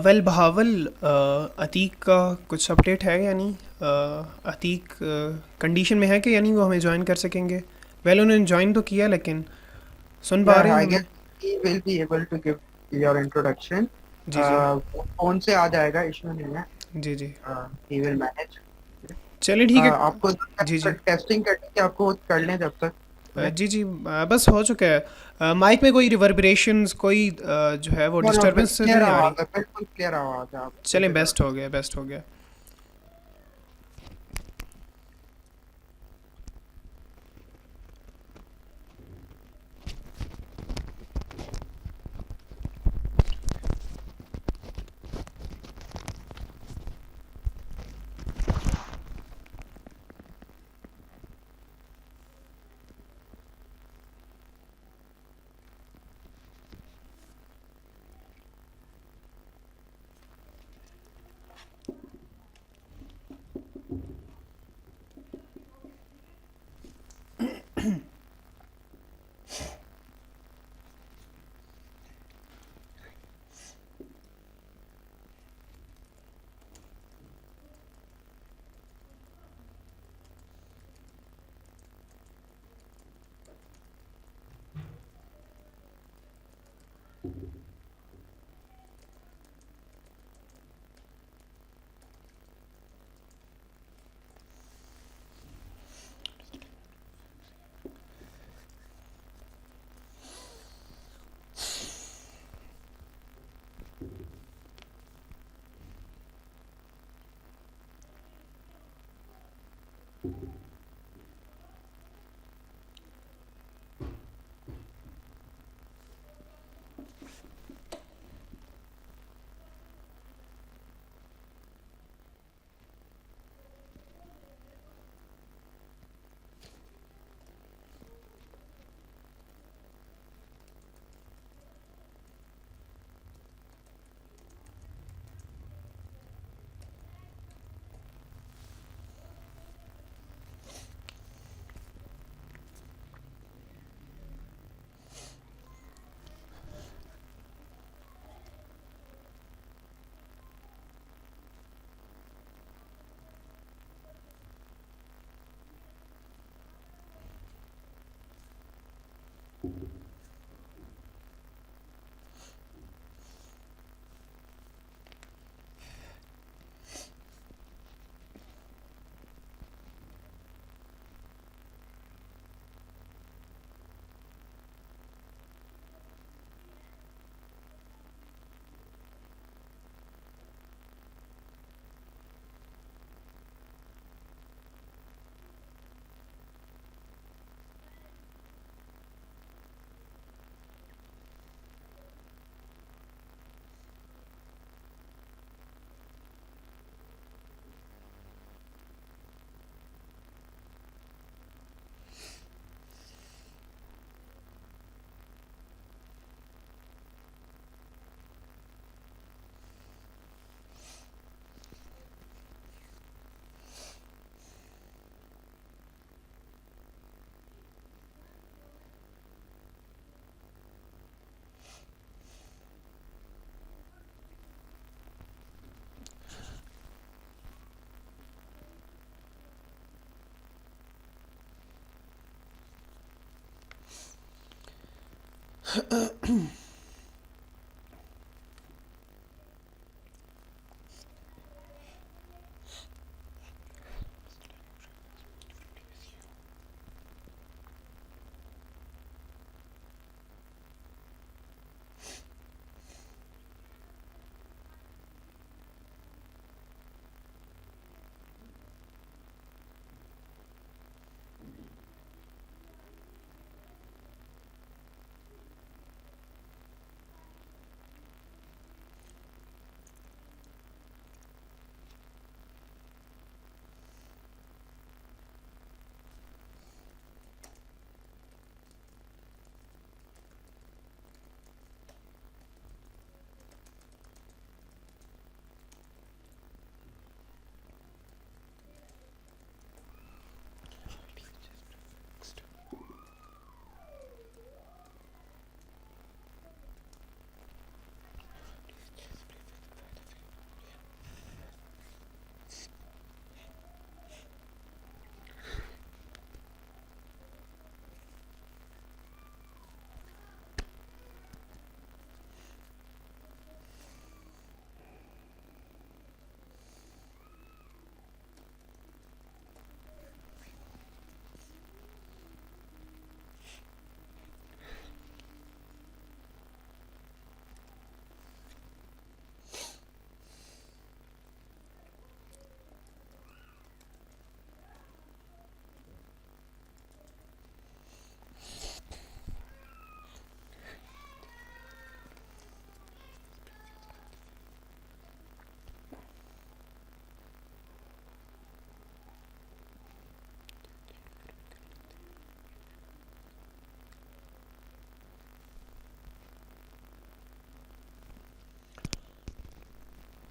Well Bahawal, Atiq کا کچھ update ہے یا نہیں؟ عتیق کنڈیشن میں ہے کہ یعنی وہ ہمیں جوائن کر سکیں گے؟ ویل انہوں نے جوائن تو کیا لیکن سن پا Yeah, رہے ہیں I ہمیں؟ guess he will be able to give your introduction. جی جی فون سے آ جائے گا، ایشو نہیں ہے. جی جی He will manage. چلے ٹھیک ہے. آپ کو جی جی ٹیسٹنگ کرنی ہے، آپ کو کر لیں جب تک. جی جی بس ہو چکا ہے. مائک میں کوئی ریوربریشنز، کوئی جو ہے وہ ڈسٹربنس تو کلیئر نہیں آ رہی؟ آواز ہے، بالکل کلیئر آواز ہے، آپ بے چلیں فکر. بیسٹ ہو گیا، بیسٹ ہو گیا.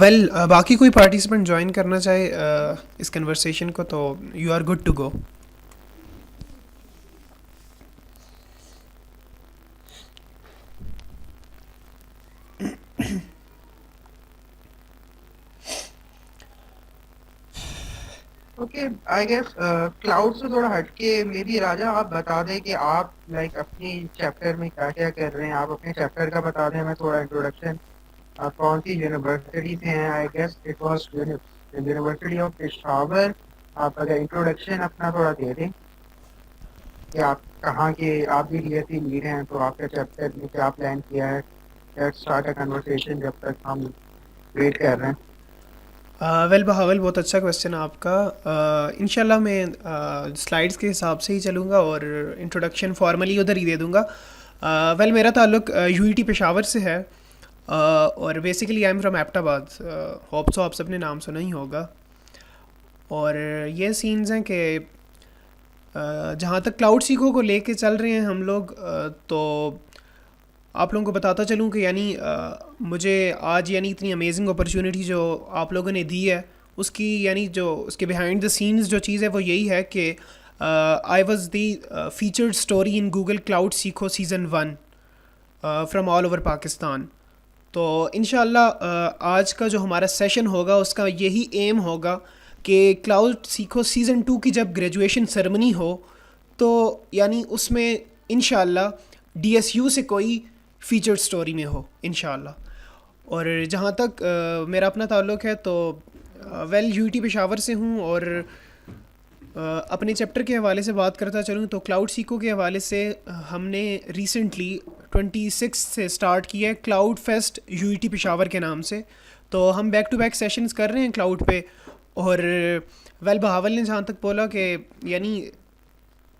ویل باقی کوئی پارٹیسپینٹ جوائن کرنا چاہے اس کنورسیشن کو تو you are good to go. Okay I guess cloud سے تھوڑا ہٹ کے میری راجا آپ بتا دیں کہ آپ لائک اپنی چیپٹر میں کیا کیا کر رہے ہیں. آپ اپنے چیپٹر کا بتا دیں, میں تھوڑا انٹروڈکشن. آپ کون سی یونیورسٹی سے ہیں؟ I guess it was university of Peshawar. آپ اگر انٹروڈکشن اپنا تھوڑا دے دیں کہ آپ کہاں کے, آپ بھی ڈی ایس سی لیڈ ہیں تو آپ کا چیپٹر میں کیا پلان کیا ہے. لیٹس اسٹارٹ اے کنورسیشن جب تک ہم ویٹ کر رہے ہیں. ویل بہاول بہت اچھا کویشچن آپ کا. انشاءاللہ میں سلائڈس کے حساب سے ہی چلوں گا اور انٹروڈکشن فارملی ادھر ہی دے دوں گا. ویل میرا تعلق یو ای ٹی پشاور سے ہے اور basically I am from Abbottabad. Hope so آپ سب نے نام سنا ہی ہوگا. اور یہ سینز ہیں کہ جہاں تک کلاؤڈ سیکھو کو لے کے چل رہے ہیں ہم لوگ, تو آپ لوگوں کو بتاتا چلوں کہ یعنی مجھے آج یعنی اتنی امیزنگ اپرچونیٹی جو آپ لوگوں نے دی ہے اس کی یعنی جو اس کے بیہائنڈ دا سینز جو چیز ہے وہ یہی ہے کہ I was the featured story in Google Cloud Sikho season 1 from all over Pakistan. تو انشاءاللہ آج کا جو ہمارا سیشن ہوگا اس کا یہی ایم ہوگا کہ کلاؤڈ سیکھو سیزن 2 کی جب گریجویشن سرمنی ہو تو یعنی اس میں انشاءاللہ ڈی ایس یو سے کوئی فیچرڈ اسٹوری میں ہو انشاءاللہ. اور جہاں تک میرا اپنا تعلق ہے تو ویل یو ٹی پشاور سے ہوں اور اپنے چیپٹر کے حوالے سے بات کرتا چلوں تو کلاؤڈ سیکو کے حوالے سے ہم نے ریسنٹلی 26 سے اسٹارٹ کیا ہے cloud fest U T Peshawar کے نام سے. تو ہم بیک ٹو بیک سیشنز کر رہے ہیں کلاؤڈ پہ. اور ویل بہاول نے جہاں تک بولا کہ یعنی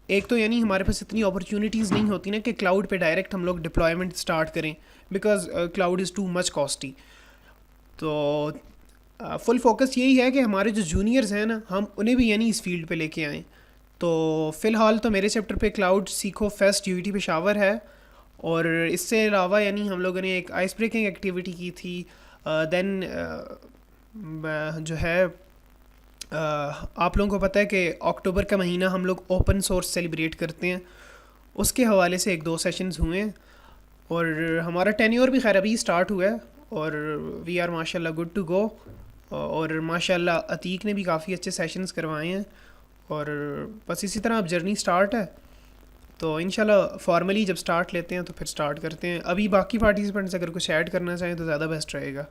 ایک تو یعنی ہمارے پاس اتنی اپرچونیٹیز نہیں ہوتی نا کہ کلاؤڈ پہ ڈائریکٹ ہم لوگ ڈپلائمنٹ اسٹارٹ کریں because cloud is too much costly. تو فل فوکس یہی ہے کہ ہمارے جو جونیئرز ہیں نا ہم انہیں بھی یعنی اس فیلڈ پہ لے کے آئیں. تو فی الحال تو میرے چیپٹر پہ کلاؤڈ سیکھو فیسٹ یو ٹی پشاور ہے. اور اس سے علاوہ یعنی ہم لوگوں نے ایک آئس بریکنگ ایکٹیویٹی کی تھی. دین جو ہے آپ لوگوں کو پتہ ہے کہ اکتوبر کا مہینہ ہم لوگ اوپن سورس سیلیبریٹ کرتے ہیں, اس کے حوالے سے 1-2 سیشنز ہوئے ہیں. اور ہمارا ٹینیور بھی خیر ابھی اسٹارٹ ہوا ہے اور وی آر ماشاء اللہ گڈ ٹو گو. اور ماشاء اللہ عتیق نے بھی کافی اچھے سیشنز کروائے ہیں. اور بس اسی طرح اب جرنی اسٹارٹ ہے تو انشاءاللہ فارملی جب اسٹارٹ لیتے ہیں تو پھر اسٹارٹ کرتے ہیں. ابھی باقی پارٹیسپینٹس اگر کچھ ایڈ کرنا چاہیں تو زیادہ بیسٹ رہے گا.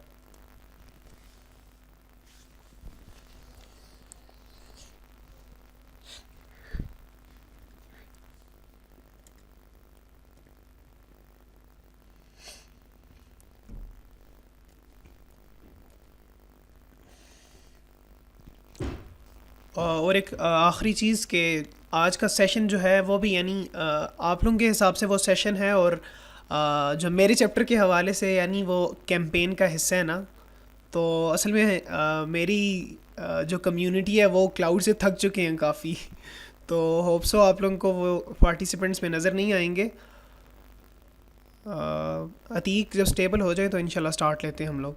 اور ایک آخری چیز کہ آج کا سیشن جو ہے وہ بھی یعنی آپ لوگوں کے حساب سے وہ سیشن ہے اور جو میرے چیپٹر کے حوالے سے یعنی وہ کیمپین کا حصہ ہے نا. تو اصل میں میری جو کمیونٹی ہے وہ کلاؤڈ سے تھک چکے ہیں کافی. تو ہوپ سو آپ لوگوں کو وہ پارٹیسپینٹس میں نظر نہیں آئیں گے. عتیق جب اسٹیبل ہو جائے تو انشاءاللہ اسٹارٹ لیتے ہیں ہم لوگ.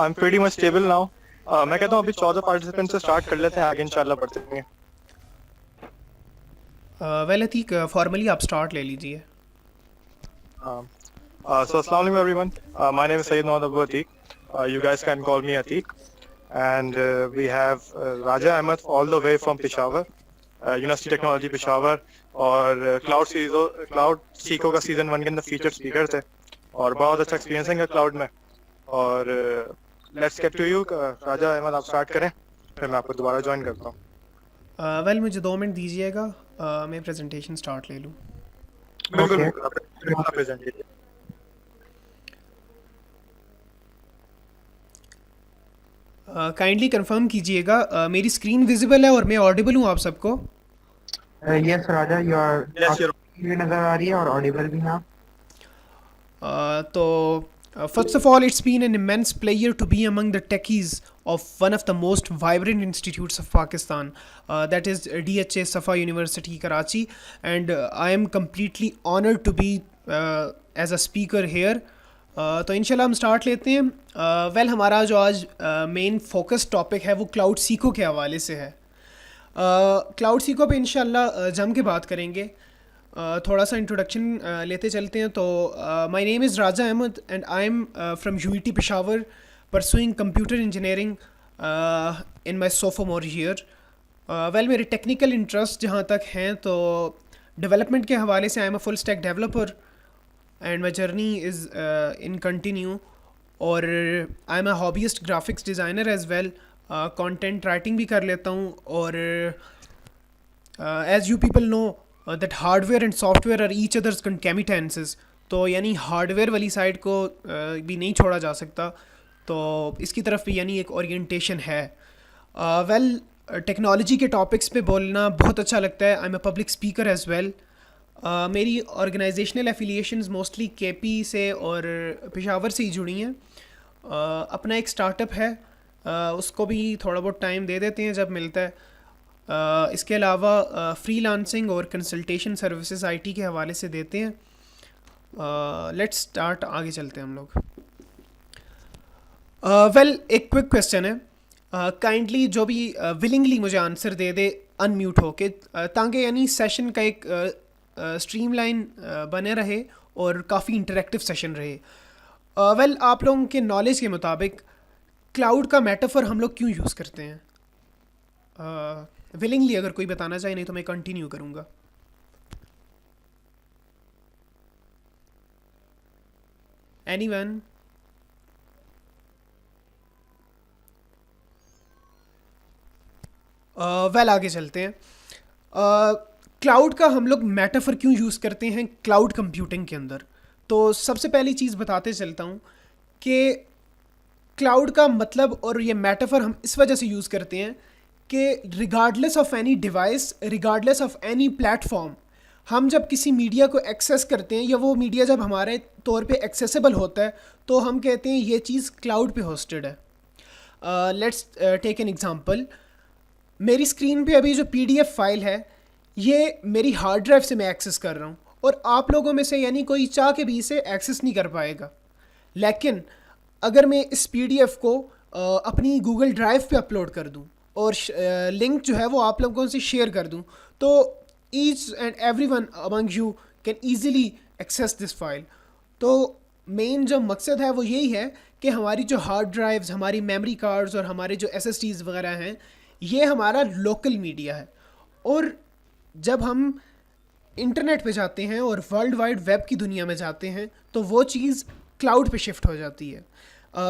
I'm pretty much stable now. میں کہتا ہوں ابھی 14 پارٹیسپینٹ سے اسٹارٹ کر لیتے ہیں, آگے انشاءاللہ بڑھتے ہیں. ویل عتیق فارملی آپ اسٹارٹ لے لیجیے. So assalamu alaikum everyone. My name is Sayyid Mohammad Abu Atiq. You guys can call me Atiq. And we have Raja Ahmed all the way from Peshawar, University Technology Peshawar. اور cloud سیکھو کا season 1 کے اندر feature speaker تھے اور بہت اچھا experience ہے cloud میں. اور لیٹس گیٹ ٹو یو. راجا احمد آپ اسٹارٹ کریں, پھر میں آپ کو دوبارہ جوائن کرتا ہوں. ویل مجھے 2 منٹ دیجیے گا, میں پریزنٹیشن اسٹارٹ لے لوں. بالکل. کائنڈلی کنفرم کیجیے گا میری اسکرین ویزیبل ہے اور میں آڈیبل ہوں آپ سب کو. یس راجا یو آر نظر آ رہی ہے اور آڈیبل بھی ہیں. تو first of all, it's been an immense pleasure to be among the techies of one of the most vibrant institutes of Pakistan, that is DHA Safa University, Karachi, and I am completely honored to be as a speaker here. تو انشاءاللہ ہم start لیتے ہیں. Well ہمارا جو آج main focus topic ہے وہ کلاؤڈ سیکو کے حوالے سے ہے. کلاؤڈ سیکو پہ انشاءاللہ جم کے بات کریں گے. تھوڑا سا انٹروڈکشن لیتے چلتے ہیں. تو my name is Raja Ahmed and I am from U E T Peshawar pursuing computer engineering in my sophomore year. Well میرے ٹیکنیکل انٹرسٹ جہاں تک ہیں تو ڈیولپمنٹ کے حوالے سے I am a full stack developer and my journey is in continue. اور I am a hobbyist graphics designer as well. Content writing بھی کر لیتا ہوں. اور as you people know that hard where and software are each others کنکیمیٹینسز. تو یعنی hard where والی سائڈ کو بھی نہیں چھوڑا جا سکتا. تو اس کی طرف بھی یعنی ایک اورینٹیشن ہے. ویل ٹیکنالوجی کے ٹاپکس پہ بولنا بہت اچھا لگتا ہے. I am a public speaker as well. میری organizational affiliations mostly K P سے اور پشاور سے ہی جڑی ہیں. اپنا ایک اسٹارٹ اپ ہے, اس کو بھی تھوڑا بہت ٹائم دے دیتے ہیں جب ملتا ہے. اس کے علاوہ فری لانسنگ اور کنسلٹیشن سروسز آئی ٹی کے حوالے سے دیتے ہیں. لیٹس اسٹارٹ, آگے چلتے ہیں ہم لوگ. ویل ایک کوئک کویسچن ہے, کائنڈلی جو بھی ولنگلی مجھے آنسر دے دے ان میوٹ ہو کے, تاکہ یعنی سیشن کا ایک اسٹریم لائن بنے رہے اور کافی انٹریکٹیو سیشن رہے. ویل آپ لوگوں کے نالج کے مطابق کلاؤڈ کا میٹافر ہم لوگ کیوں یوز کرتے ہیں؟ ولنگلی اگر کوئی بتانا چاہے, نہیں تو میں کنٹینیو کروں گا. Any one? ویل آگے چلتے ہیں. کلاؤڈ کا ہم لوگ میٹافر کیوں یوز کرتے ہیں کلاؤڈ کمپیوٹنگ کے اندر؟ تو سب سے پہلی چیز بتاتے چلتا ہوں کہ کلاؤڈ کا مطلب اور یہ میٹافر ہم اس وجہ سے یوز کرتے ہیں کہ regardless of any device, regardless of any plate form, ہم جب کسی میڈیا کو ایکسیس کرتے ہیں یا وہ میڈیا جب ہمارے طور پہ ایکسیسیبل ہوتا ہے تو ہم کہتے ہیں یہ چیز کلاؤڈ پہ ہوسٹڈ ہے. Let's take an example. میری اسکرین پہ ابھی جو پی ڈی ایف فائل ہے یہ میری ہارڈ ڈرائیو سے میں ایکسیس کر رہا ہوں, اور آپ لوگوں میں سے یعنی کوئی چاہ کے بھی اسے ایکسیس نہیں کر پائے گا. لیکن اگر میں اس پی ڈی ایف کو اپنی گوگل ڈرائیو پہ اپلوڈ کر دوں اور لنک جو ہے وہ آپ لوگوں سے شیئر کر دوں تو each and every one among you can easily access this file. تو مین جو مقصد ہے وہ یہی ہے کہ ہماری جو ہارڈ ڈرائیوز, ہماری میموری کارڈز اور ہمارے جو ایس ایس ٹیز وغیرہ ہیں یہ ہمارا لوکل میڈیا ہے. اور جب ہم انٹرنیٹ پہ جاتے ہیں اور ورلڈ وائڈ ویب کی دنیا میں جاتے ہیں تو وہ چیز کلاؤڈ پہ شفٹ ہو جاتی ہے.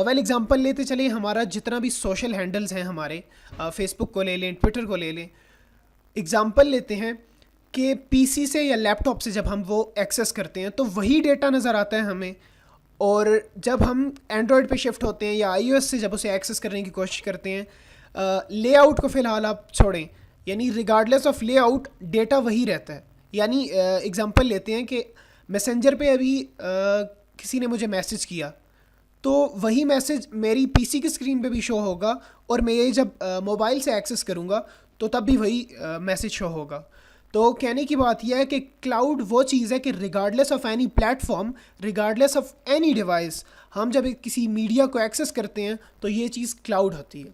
ویل ایگزامپل لیتے چلیں, ہمارا جتنا بھی سوشل ہینڈلز ہیں ہمارے, فیس بک کو لے لیں, ٹویٹر کو لے لیں. ایگزامپل لیتے ہیں کہ پی سی سے یا لیپ ٹاپ سے جب ہم وہ ایکسیس کرتے ہیں تو وہی ڈیٹا نظر آتا ہے ہمیں. اور جب ہم اینڈرائڈ پہ شفٹ ہوتے ہیں یا آئی او ایس سے جب اسے ایکسیس کرنے کی کوشش کرتے ہیں, لے آؤٹ کو فی الحال آپ چھوڑیں, یعنی regardless of lay out data وہی رہتا ہے. یعنی ایگزامپل لیتے ہیں کہ میسنجر پہ ابھی کسی نے مجھے میسج کیا تو وہی میسج میری پی سی کی اسکرین پہ بھی شو ہوگا, اور میں یہ جب موبائل سے ایکسیس کروں گا تو تب بھی وہی میسج شو ہوگا. تو کہنے کی بات یہ ہے کہ کلاؤڈ وہ چیز ہے کہ regardless of any plate form, regardless of any device, ہم جب کسی میڈیا کو ایکسیس کرتے ہیں تو یہ چیز کلاؤڈ ہوتی ہے.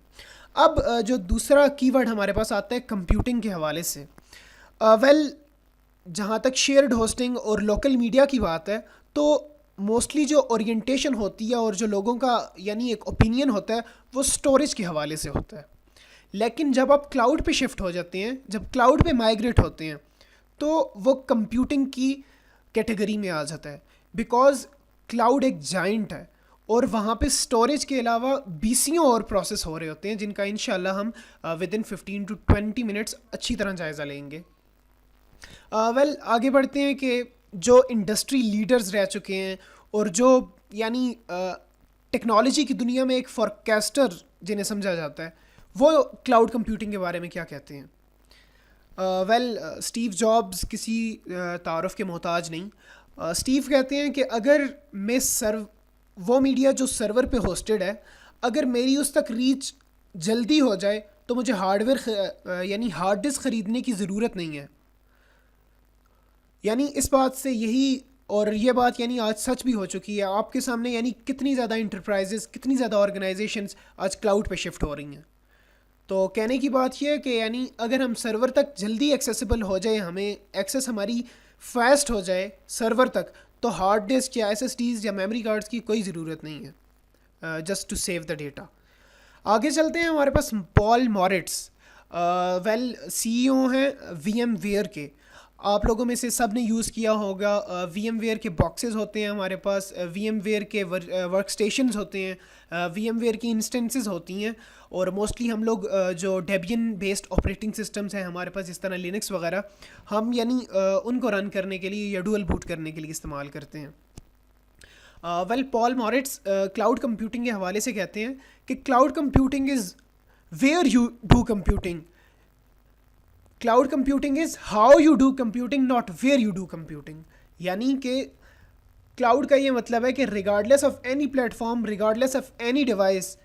اب جو دوسرا کی ورڈ ہمارے پاس آتا ہے کمپیوٹنگ کے حوالے سے. ویل جہاں تک شیئرڈ ہوسٹنگ اور لوکل میڈیا کی بات ہے تو موسٹلی جو اورینٹیشن ہوتی ہے اور جو لوگوں کا یعنی ایک اوپینین ہوتا ہے وہ اسٹوریج کے حوالے سے ہوتا ہے. لیکن جب آپ کلاؤڈ پہ شفٹ ہو جاتے ہیں, جب کلاؤڈ پہ مائیگریٹ ہوتے ہیں تو وہ کمپیوٹنگ کی کیٹیگری میں آ جاتا ہے, بیکاز کلاؤڈ ایک جائنٹ ہے اور وہاں پہ اسٹوریج کے علاوہ بیسیوں اور پروسیس ہو رہے ہوتے ہیں جن کا انشاءاللہ ہم ود ان 15 to 20 منٹس اچھی طرح جائزہ لیں گے. ویل آگے بڑھتے ہیں کہ جو انڈسٹری لیڈرز رہ چکے ہیں اور جو یعنی ٹیکنالوجی کی دنیا میں ایک فورکاسٹر جنہیں سمجھا جاتا ہے, وہ کلاؤڈ کمپیوٹنگ کے بارے میں کیا کہتے ہیں. ویل اسٹیو جابز کسی تعارف کے محتاج نہیں. اسٹیو کہتے ہیں کہ اگر میں وہ میڈیا جو سرور پہ ہوسٹڈ ہے اگر میری اس تک ریچ جلدی ہو جائے تو مجھے ہارڈ ویئر یعنی ہارڈ ڈسک خریدنے کی ضرورت نہیں ہے. یعنی اس بات سے یہی اور یہ بات یعنی آج سچ بھی ہو چکی ہے آپ کے سامنے, یعنی کتنی زیادہ انٹرپرائزز, کتنی زیادہ آرگنائزیشنز آج کلاؤڈ پہ شفٹ ہو رہی ہیں. تو کہنے کی بات یہ ہے کہ یعنی اگر ہم سرور تک جلدی ایکسیسیبل ہو جائے, ہمیں ایکسیس ہماری فاسٹ ہو جائے سرور تک, تو ہارڈ ڈسک یا ایس ایس ڈیز یا میموری کارڈز کی کوئی ضرورت نہیں ہے just to save the data. آگے چلتے ہیں, ہمارے پاس پال موریٹس ویل سی ای او ہیں وی ایم ویئر کے. آپ لوگوں میں سے سب نے یوز کیا ہوگا, وی ایم ویئر کے باکسز ہوتے ہیں ہمارے پاس, وی ایم ویئر کے ورک اسٹیشنز ہوتے ہیں, وی ایم ویئر کی انسٹنسز ہوتی ہیں, اور موسٹلی ہم لوگ جو ڈیبین بیسڈ آپریٹنگ سسٹمز ہیں ہمارے پاس جس طرح لینکس وغیرہ, ہم یعنی ان کو رن کرنے کے لیے یا ڈوئل بوٹ کرنے کے لیے استعمال کرتے ہیں. ویل پال موریٹس کلاؤڈ کمپیوٹنگ کے حوالے سے کہتے ہیں کہ cloud computing is where you do computing, cloud computing is how you do computing not where you do computing. یعنی کہ کلاؤڈ کا یہ مطلب ہے کہ regardless of any plate form, regardless of any device,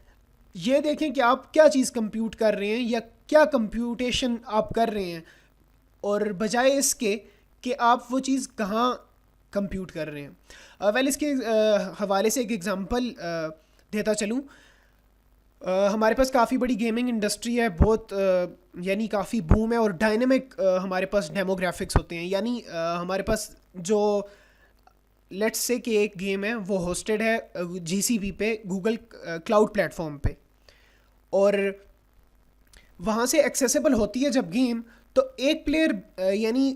یہ دیکھیں کہ آپ کیا چیز کمپیوٹ کر رہے ہیں یا کیا کمپیوٹیشن آپ کر رہے ہیں, اور بجائے اس کے کہ آپ وہ چیز کہاں کمپیوٹ کر رہے ہیں. ویل اس کے حوالے سے ایک ایگزامپل دیتا چلوں. ہمارے پاس کافی بڑی گیمنگ انڈسٹری ہے, بہت یعنی کافی بوم ہے, اور ڈائنامک ہمارے پاس ڈیموگرافکس ہوتے ہیں. یعنی ہمارے پاس جو لیٹس سے کہ ایک گیم ہے وہ ہوسٹڈ ہے جی سی پی پہ, گوگل کلاؤڈ پلیٹ فارم پہ, اور وہاں سے ایکسیسیبل ہوتی ہے جب گیم, تو ایک پلیئر یعنی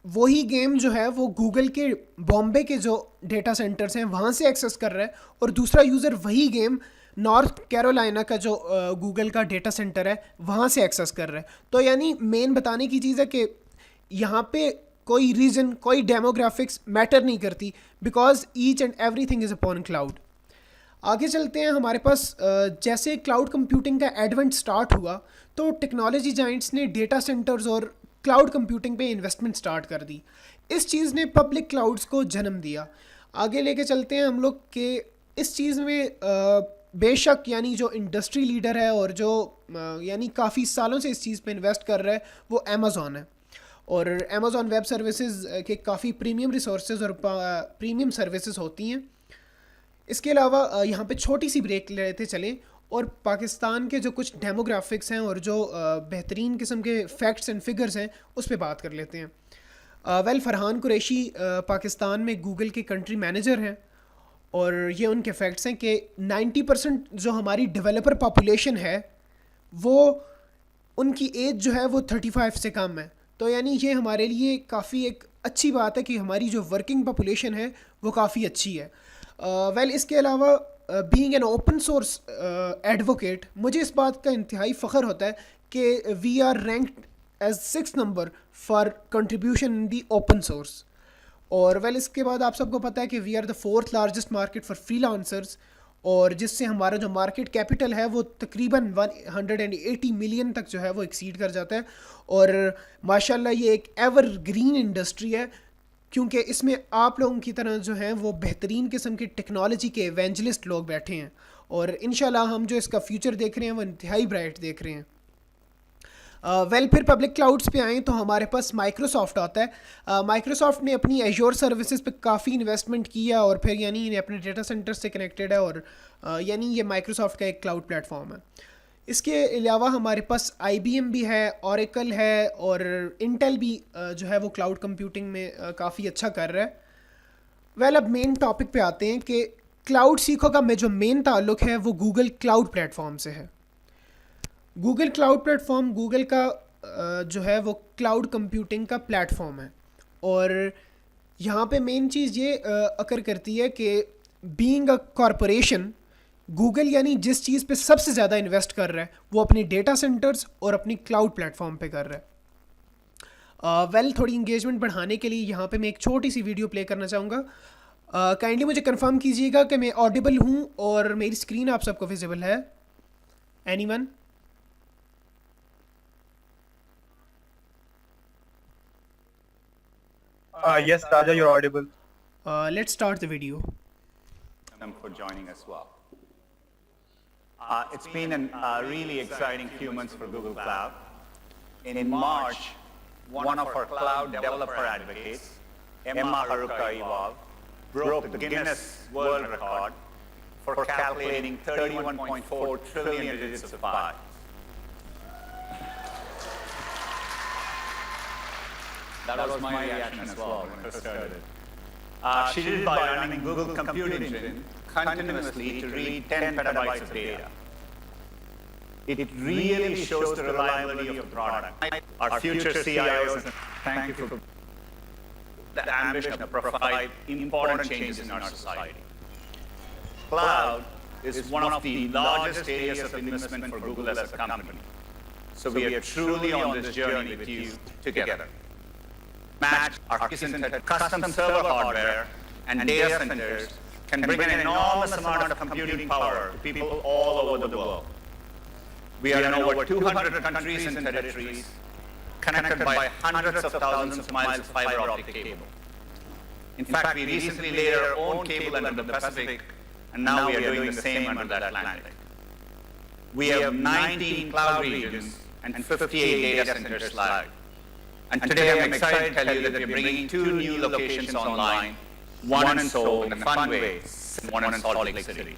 وہی گیم جو ہے وہ گوگل کے بامبے کے جو ڈیٹا سینٹرز ہیں وہاں سے ایکسیس کر رہا ہے, اور دوسرا یوزر وہی گیم نارتھ کیرولائنا کا جو گوگل کا ڈیٹا سینٹر ہے وہاں سے ایکسیس کر رہا ہے. تو یعنی مین بتانے کی چیز ہے کہ یہاں پہ کوئی ریزن, کوئی ڈیموگرافکس میٹر نہیں کرتی, because each and every thing is upon cloud. آگے چلتے ہیں, ہمارے پاس جیسے کلاؤڈ کمپیوٹنگ کا ایڈونٹ سٹارٹ ہوا تو ٹیکنالوجی جائنٹس نے ڈیٹا سینٹرز اور کلاؤڈ کمپیوٹنگ پہ انویسٹمنٹ سٹارٹ کر دی. اس چیز نے پبلک کلاؤڈز کو جنم دیا. آگے لے کے چلتے ہیں ہم لوگ کہ اس چیز میں بے شک یعنی جو انڈسٹری لیڈر ہے اور جو یعنی کافی سالوں سے اس چیز پہ انویسٹ کر رہا ہے وہ امیزون ہے, اور امیزون ویب سروسز کے کافی پریمیم ریسورسز اور پریمیم سروسز ہوتی ہیں. اس کے علاوہ یہاں پہ چھوٹی سی بریک لیتے چلیں اور پاکستان کے جو کچھ ڈیموگرافکس ہیں اور جو بہترین قسم کے فیکٹس اینڈ فگرز ہیں اس پہ بات کر لیتے ہیں. ویل فرحان قریشی پاکستان میں گوگل کے کنٹری مینیجر ہیں, اور یہ ان کے فیکٹس ہیں کہ 90% جو ہماری ڈیولپر پاپولیشن ہے وہ ان کی ایج جو ہے وہ 35 سے کم ہے. تو یعنی یہ ہمارے لیے کافی ایک اچھی بات ہے کہ ہماری جو ورکنگ پاپولیشن ہے وہ کافی اچھی ہے. ویل اس کے علاوہ being an open source advocate, مجھے اس بات کا انتہائی فخر ہوتا ہے کہ we are ranked as 6 number for contribution in the open source. اور ویل اس کے بعد آپ سب کو پتہ ہے کہ we are the 4th largest market for freelancers, اور جس سے ہمارا جو مارکیٹ کیپٹل ہے وہ تقریباً 180 ملین تک جو ہے وہ ایکسیڈ کر جاتا ہے. اور ماشاء اللہ یہ ایک ایور گرین انڈسٹری ہے, کیونکہ اس میں آپ لوگوں کی طرح جو ہیں وہ بہترین قسم کے ٹیکنالوجی کے ایونجلسٹ لوگ بیٹھے ہیں, اور انشاءاللہ ہم جو اس کا فیوچر دیکھ رہے ہیں وہ انتہائی برائٹ دیکھ رہے ہیں. ویل پھر پبلک کلاؤڈس پہ آئیں تو ہمارے پاس مائکروسافٹ آتا ہے. مائکروسافٹ نے اپنی ایجور سروسز پہ کافی انویسٹمنٹ کیا, اور پھر یعنی اپنے ڈیٹا سینٹر سے کنیکٹڈ ہے, اور یعنی یہ مائکروسافٹ کا ایک کلاؤڈ پلیٹ فارم ہے. اس کے علاوہ ہمارے پاس آئی بی ایم بھی ہے, اوریکل ہے, اور انٹیل بھی جو ہے وہ کلاؤڈ کمپیوٹنگ میں کافی اچھا کر رہا ہے. ویل اب مین ٹاپک پہ آتے ہیں کہ کلاؤڈ سیکھو کا جو مین تعلق ہے وہ گوگل کلاؤڈ پلیٹ فارم سے ہے. Google cloud plate form Google کا جو ہے وہ کلاؤڈ کمپیوٹنگ کا پلیٹ فارم ہے, اور یہاں پہ مین چیز یہ اکر کرتی ہے کہ بینگ اے کارپوریشن گوگل یعنی جس چیز پہ سب سے زیادہ انویسٹ کر رہا ہے وہ اپنی ڈیٹا سینٹرز اور اپنی کلاؤڈ پلیٹ فارم پہ کر رہا ہے. ویل تھوڑی انگیجمنٹ بڑھانے کے لیے یہاں پہ میں ایک چھوٹی سی ویڈیو پلے کرنا چاہوں گا. کائنڈلی مجھے کنفرم کیجیے گا کہ میں آڈیبل ہوں اور میری اسکرین آپ سب کو ویزیبل ہے. Any one? Yes, Raja, you're audible. Let's start the video. For joining as well. It's been a really exciting few months for Google Cloud. In March, one of our cloud developer advocates, Emma Haruka Evolve, broke the Guinness World Record for calculating 31.4 trillion digits of pi. That was my reaction as well when I first heard it. She did it by running Google Compute Engine continuously to read 10 petabytes of data. It really shows the reliability of the product. Our future CIOs, thank you for the ambition to provide important changes in our society. Cloud is one of the largest areas of investment for Google as a company. So we are truly on this journey with you together. Match our custom server hardware and data centers can bring an enormous amount of computing power to people all over the world. We are in over 200 countries and territories, connected by hundreds of thousands of miles of fiber optic cable. In fact, we recently laid our own cable under the Pacific, and now we are doing the same under the Atlantic. We have 19 cloud regions and 58 data centers live. And today I'm excited to tell you that we're bringing 2 new locations online, one in Seoul in a fun way, and one in Salt Lake City.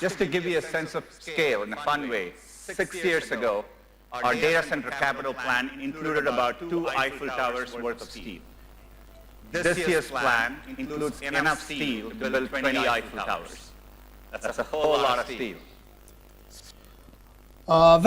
Just to give you a sense of scale in a fun way, 6 years ago, our data center capital plan included about 2 Eiffel Towers worth of steel. This year's plan includes enough steel to build 20 Eiffel Towers. That's a whole lot of steel.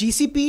GCP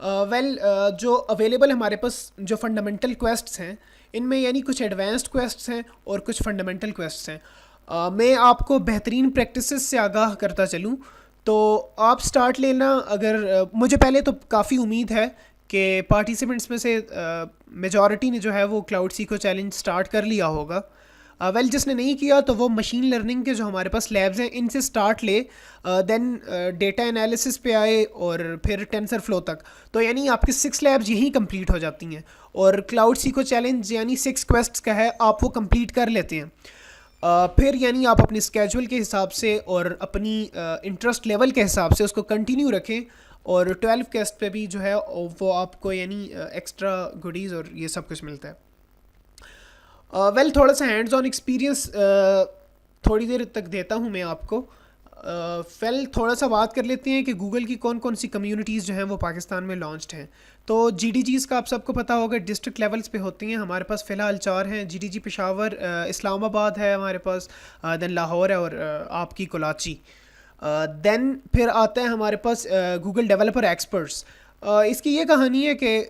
well جو available ہمارے پاس جو fundamental کویسٹس ہیں ان میں یعنی کچھ advanced کویسٹس ہیں اور کچھ فنڈامنٹل کویسٹس ہیں. میں آپ کو بہترین پریکٹسز سے آگاہ کرتا چلوں تو آپ سٹارٹ لینا. اگر مجھے پہلے تو کافی امید ہے کہ پارٹیسپینٹس میں سے میجورٹی نے جو ہے وہ کلاؤڈ سیکو چیلنج سٹارٹ کر لیا ہوگا. ویل جس نے نہیں کیا تو وہ مشین لرننگ کے جو ہمارے پاس لیبز ہیں ان سے سٹارٹ لے, دین ڈیٹا انالیسس پہ آئے اور پھر ٹینسر فلو تک. تو یعنی آپ کی 6 لیبز یہیں کمپلیٹ ہو جاتی ہیں اور کلاؤڈ سیکو چیلنج یعنی 6 کویسٹس کا ہے, آپ وہ کمپلیٹ کر لیتے ہیں. پھر یعنی آپ اپنی اسکیجول کے حساب سے اور اپنی انٹرسٹ لیول کے حساب سے اس کو کنٹینیو رکھیں, اور 12 کویسٹ پہ بھی جو ہے وہ آپ کو یعنی ایکسٹرا گڈیز اور یہ سب کچھ ملتا ہے. ویل تھوڑا سا ہینڈز آن ایکسپیرینس تھوڑی دیر تک دیتا ہوں میں آپ کو. ویل تھوڑا سا بات کر لیتے ہیں کہ گوگل کی کون کون سی کمیونٹیز جو ہیں وہ پاکستان میں لانچڈ ہیں. تو جی ڈی جیز کا آپ سب کو پتہ ہوگا ڈسٹرکٹ لیولس پہ ہوتی ہیں. ہمارے پاس فی الحال 4 ہیں. جی ڈی جی پشاور, اسلام آباد ہے ہمارے پاس, دین لاہور ہے اور آپ کی کراچی. دین پھر آتا ہے ہمارے پاس گوگل ڈیولپر ایکسپرٹس. اس کی یہ کہانی ہے کہ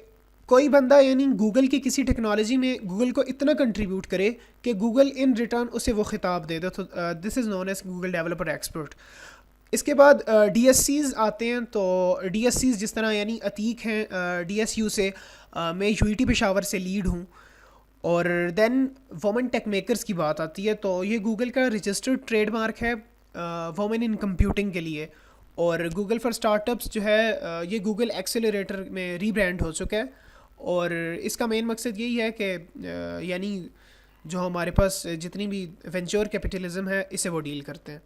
کوئی بندہ یعنی گوگل کی کسی ٹیکنالوجی میں گوگل کو اتنا کنٹریبیوٹ کرے کہ گوگل ان ریٹرن اسے وہ خطاب دے دے, تو this is known as Google developer expert. اس کے بعد ڈی ایس سیز آتے ہیں. تو ڈی ایس سیز جس طرح یعنی عتیق ہیں ڈی ایس یو سے, میں یو ای ٹی پشاور سے لیڈ ہوں. اور دین وومن ٹیک میکرز کی بات آتی ہے تو یہ گوگل کا رجسٹرڈ ٹریڈ مارک ہے وومن ان کمپیوٹنگ کے لیے. اور گوگل فار اسٹارٹ اپس جو ہے یہ گوگل ایکسیلریٹر میں ری برانڈ ہو چکا ہے, اور اس کا مین مقصد یہی ہے کہ یعنی جو ہمارے پاس جتنی بھی وینچر کیپٹلزم ہے اسے وہ ڈیل کرتے ہیں.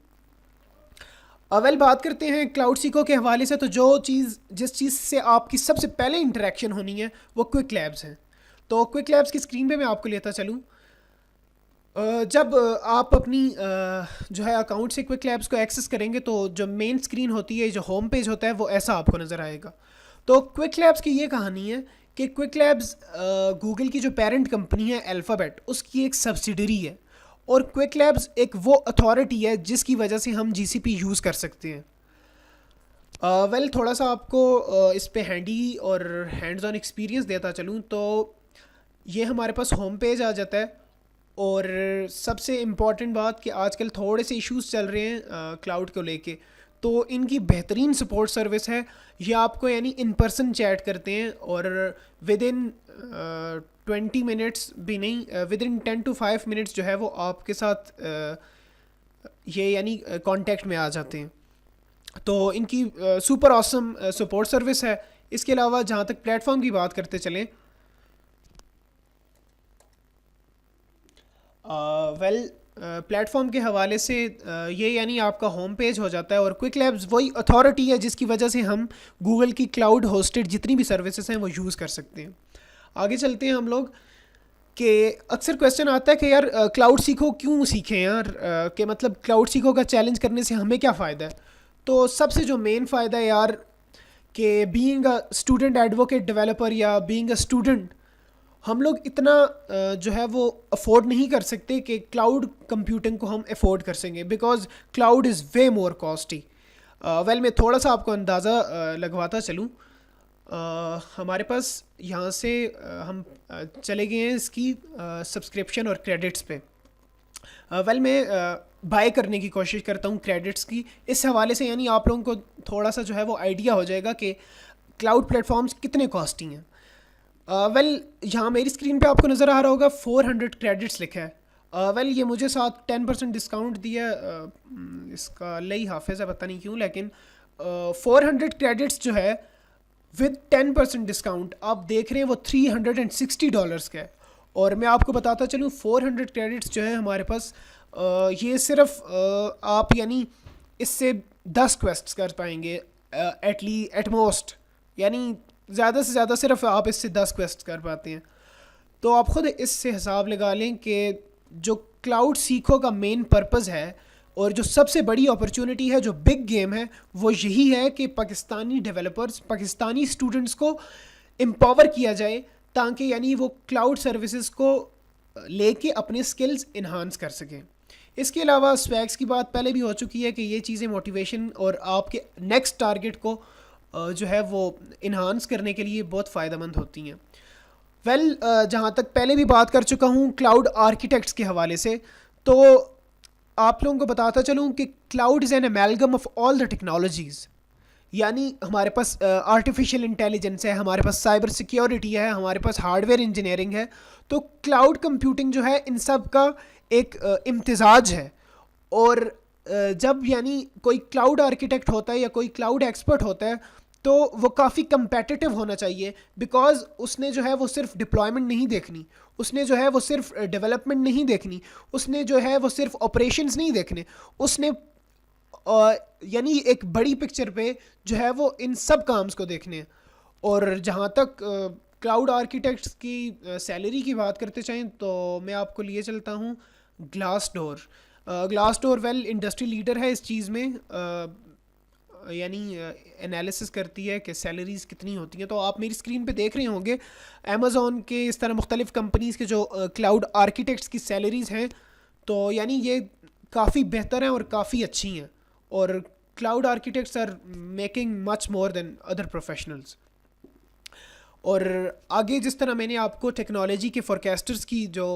اول بات کرتے ہیں کلاؤڈ سیکو کے حوالے سے. تو جس چیز سے آپ کی سب سے پہلے انٹریکشن ہونی ہے وہ کوئک لیبز ہیں. تو کوئک لیبز کی اسکرین پہ میں آپ کو لیتا چلوں. جب آپ اپنی جو ہے اکاؤنٹ سے کوئک لیبز کو ایکسیس کریں گے تو جو مین اسکرین ہوتی ہے, جو ہوم پیج ہوتا ہے, وہ ایسا آپ کو نظر آئے گا. تو کوئک لیبز کی یہ کہانی ہے کہ کوئک لیبز گوگل کی جو پیرنٹ کمپنی ہے الفابیٹ, اس کی ایک سبسیڈری ہے, اور کوئک لیبز ایک وہ اتھارٹی ہے جس کی وجہ سے ہم جی سی پی یوز کر سکتے ہیں. ویل تھوڑا سا آپ کو اس پہ ہینڈی اور ہینڈز آن ایکسپیرینس دیتا چلوں. تو یہ ہمارے پاس ہوم پیج آ جاتا ہے, اور سب سے امپورٹنٹ بات کہ آج کل تھوڑے سے ایشوز چل رہے ہیں کلاؤڈ کو لے کے, تو ان کی بہترین سپورٹ سروس ہے. یہ آپ کو یعنی ان پرسن چیٹ کرتے ہیں اور ود ان 20 منٹس بھی نہیں, ود ان 10 to 5 منٹس جو ہے وہ آپ کے ساتھ یہ یعنی کانٹیکٹ میں آ جاتے ہیں. تو ان کی سپر آسم سپورٹ سروس ہے. اس کے علاوہ جہاں تک پلیٹ فارم کی بات کرتے چلیں, ویل پلیٹ فارم کے حوالے سے یہ یعنی آپ کا ہوم پیج ہو جاتا ہے, اور کوئک لیبز وہی اتھارٹی ہے جس کی وجہ سے ہم گوگل کی کلاؤڈ ہوسٹڈ جتنی بھی سروسز ہیں وہ یوز کر سکتے ہیں. آگے چلتے ہیں ہم لوگ کہ اکثر کویشچن آتا ہے کہ یار کلاؤڈ سیکھو کیوں سیکھیں یار, کہ مطلب کلاؤڈ سیکھو کا چیلنج کرنے سے ہمیں کیا فائدہ ہے. تو سب سے جو مین فائدہ ہے یار کہ being a student advocate developer یا بینگ اے اسٹوڈنٹ, ہم لوگ اتنا جو ہے وہ افورڈ نہیں کر سکتے کہ کلاؤڈ کمپیوٹنگ کو ہم افورڈ کر سکیں, because cloud is way more costly. Well میں تھوڑا سا آپ کو اندازہ لگواتا چلوں. ہمارے پاس یہاں سے ہم چلے گئے ہیں اس کی سبسکرپشن اور کریڈٹس پہ. ویل میں بائی کرنے کی کوشش کرتا ہوں کریڈٹس کی. اس حوالے سے یعنی آپ لوگوں کو تھوڑا سا جو ہے وہ آئیڈیا ہو جائے گا کہ کلاؤڈ پلیٹ فارمس کتنے کاسٹلی ہیں. ویل یہاں میری اسکرین پہ آپ کو نظر آ رہا ہوگا 400 کریڈٹس لکھا ہے. ویل یہ مجھے ساتھ 10% ڈسکاؤنٹ دیا, اس کا لئی حافظ ہے پتہ نہیں کیوں, لیکن 400 کریڈٹس جو ہے ود 10% ڈسکاؤنٹ آپ دیکھ رہے ہیں وہ $360 کا ہے. اور میں آپ کو بتاتا چلوں 400 کریڈٹس جو ہے ہمارے پاس, یہ صرف آپ یعنی اس سے 10 کویسٹس کر پائیں گے ایٹ موسٹ, یعنی زیادہ سے زیادہ صرف آپ اس سے 10 کویسٹ کر پاتے ہیں. تو آپ خود اس سے حساب لگا لیں کہ جو کلاؤڈ سیکھو کا مین پرپز ہے اور جو سب سے بڑی اپرچونٹی ہے, جو بگ گیم ہے, وہ یہی ہے کہ پاکستانی ڈیولپرز, پاکستانی اسٹوڈنٹس کو امپاور کیا جائے تاکہ یعنی وہ کلاؤڈ سروسز کو لے کے اپنے سکلز انہانس کر سکیں. اس کے علاوہ سویگس کی بات پہلے بھی ہو چکی ہے کہ یہ چیزیں موٹیویشن اور آپ کے نیکسٹ ٹارگٹ کو جو ہے وہ انہانس کرنے کے لیے بہت فائدہ مند ہوتی ہیں. ویل جہاں تک پہلے بھی بات کر چکا ہوں کلاؤڈ آرکیٹیکٹس کے حوالے سے, تو آپ لوگوں کو بتاتا چلوں کہ cloud is an amalgam of all the technologies. یعنی ہمارے پاس آرٹیفیشیل انٹیلیجنس ہے, ہمارے پاس سائبر سیکیورٹی ہے, ہمارے پاس ہارڈ ویئر انجینئرنگ ہے. تو کلاؤڈ کمپیوٹنگ جو ہے ان سب کا ایک امتزاج ہے. اور جب یعنی کوئی کلاؤڈ آرکیٹیکٹ ہوتا ہے یا کوئی کلاؤڈ ایکسپرٹ ہوتا ہے تو وہ کافی کمپیٹیٹیو ہونا چاہیے, بیکاز اس نے جو ہے وہ صرف ڈپلائمنٹ نہیں دیکھنی, اس نے جو ہے وہ صرف ڈیولپمنٹ نہیں دیکھنی, اس نے جو ہے وہ صرف آپریشنز نہیں دیکھنے, اس نے یعنی ایک بڑی پکچر پہ جو ہے وہ ان سب کامز کو دیکھنے ہیں. اور جہاں تک کلاؤڈ آرکیٹیکٹس کی سیلری کی بات کرتے چاہیں تو میں آپ کو لیے چلتا ہوں گلاس ڈور. گلاس ڈور ویل انڈسٹری لیڈر ہے اس چیز میں, یعنی انالیسس کرتی ہے کہ سیلریز کتنی ہوتی ہیں. تو آپ میری اسکرین پہ دیکھ رہے ہوں گے امیزون کے اس طرح مختلف کمپنیز کے جو کلاؤڈ آرکیٹیکٹس کی سیلریز ہیں, تو یعنی یہ کافی بہتر ہیں اور کافی اچھی ہیں. اور cloud architects are making much more than other professionals. اور آگے جس طرح میں نے آپ کو ٹیکنالوجی کے فورکاسٹرز کی جو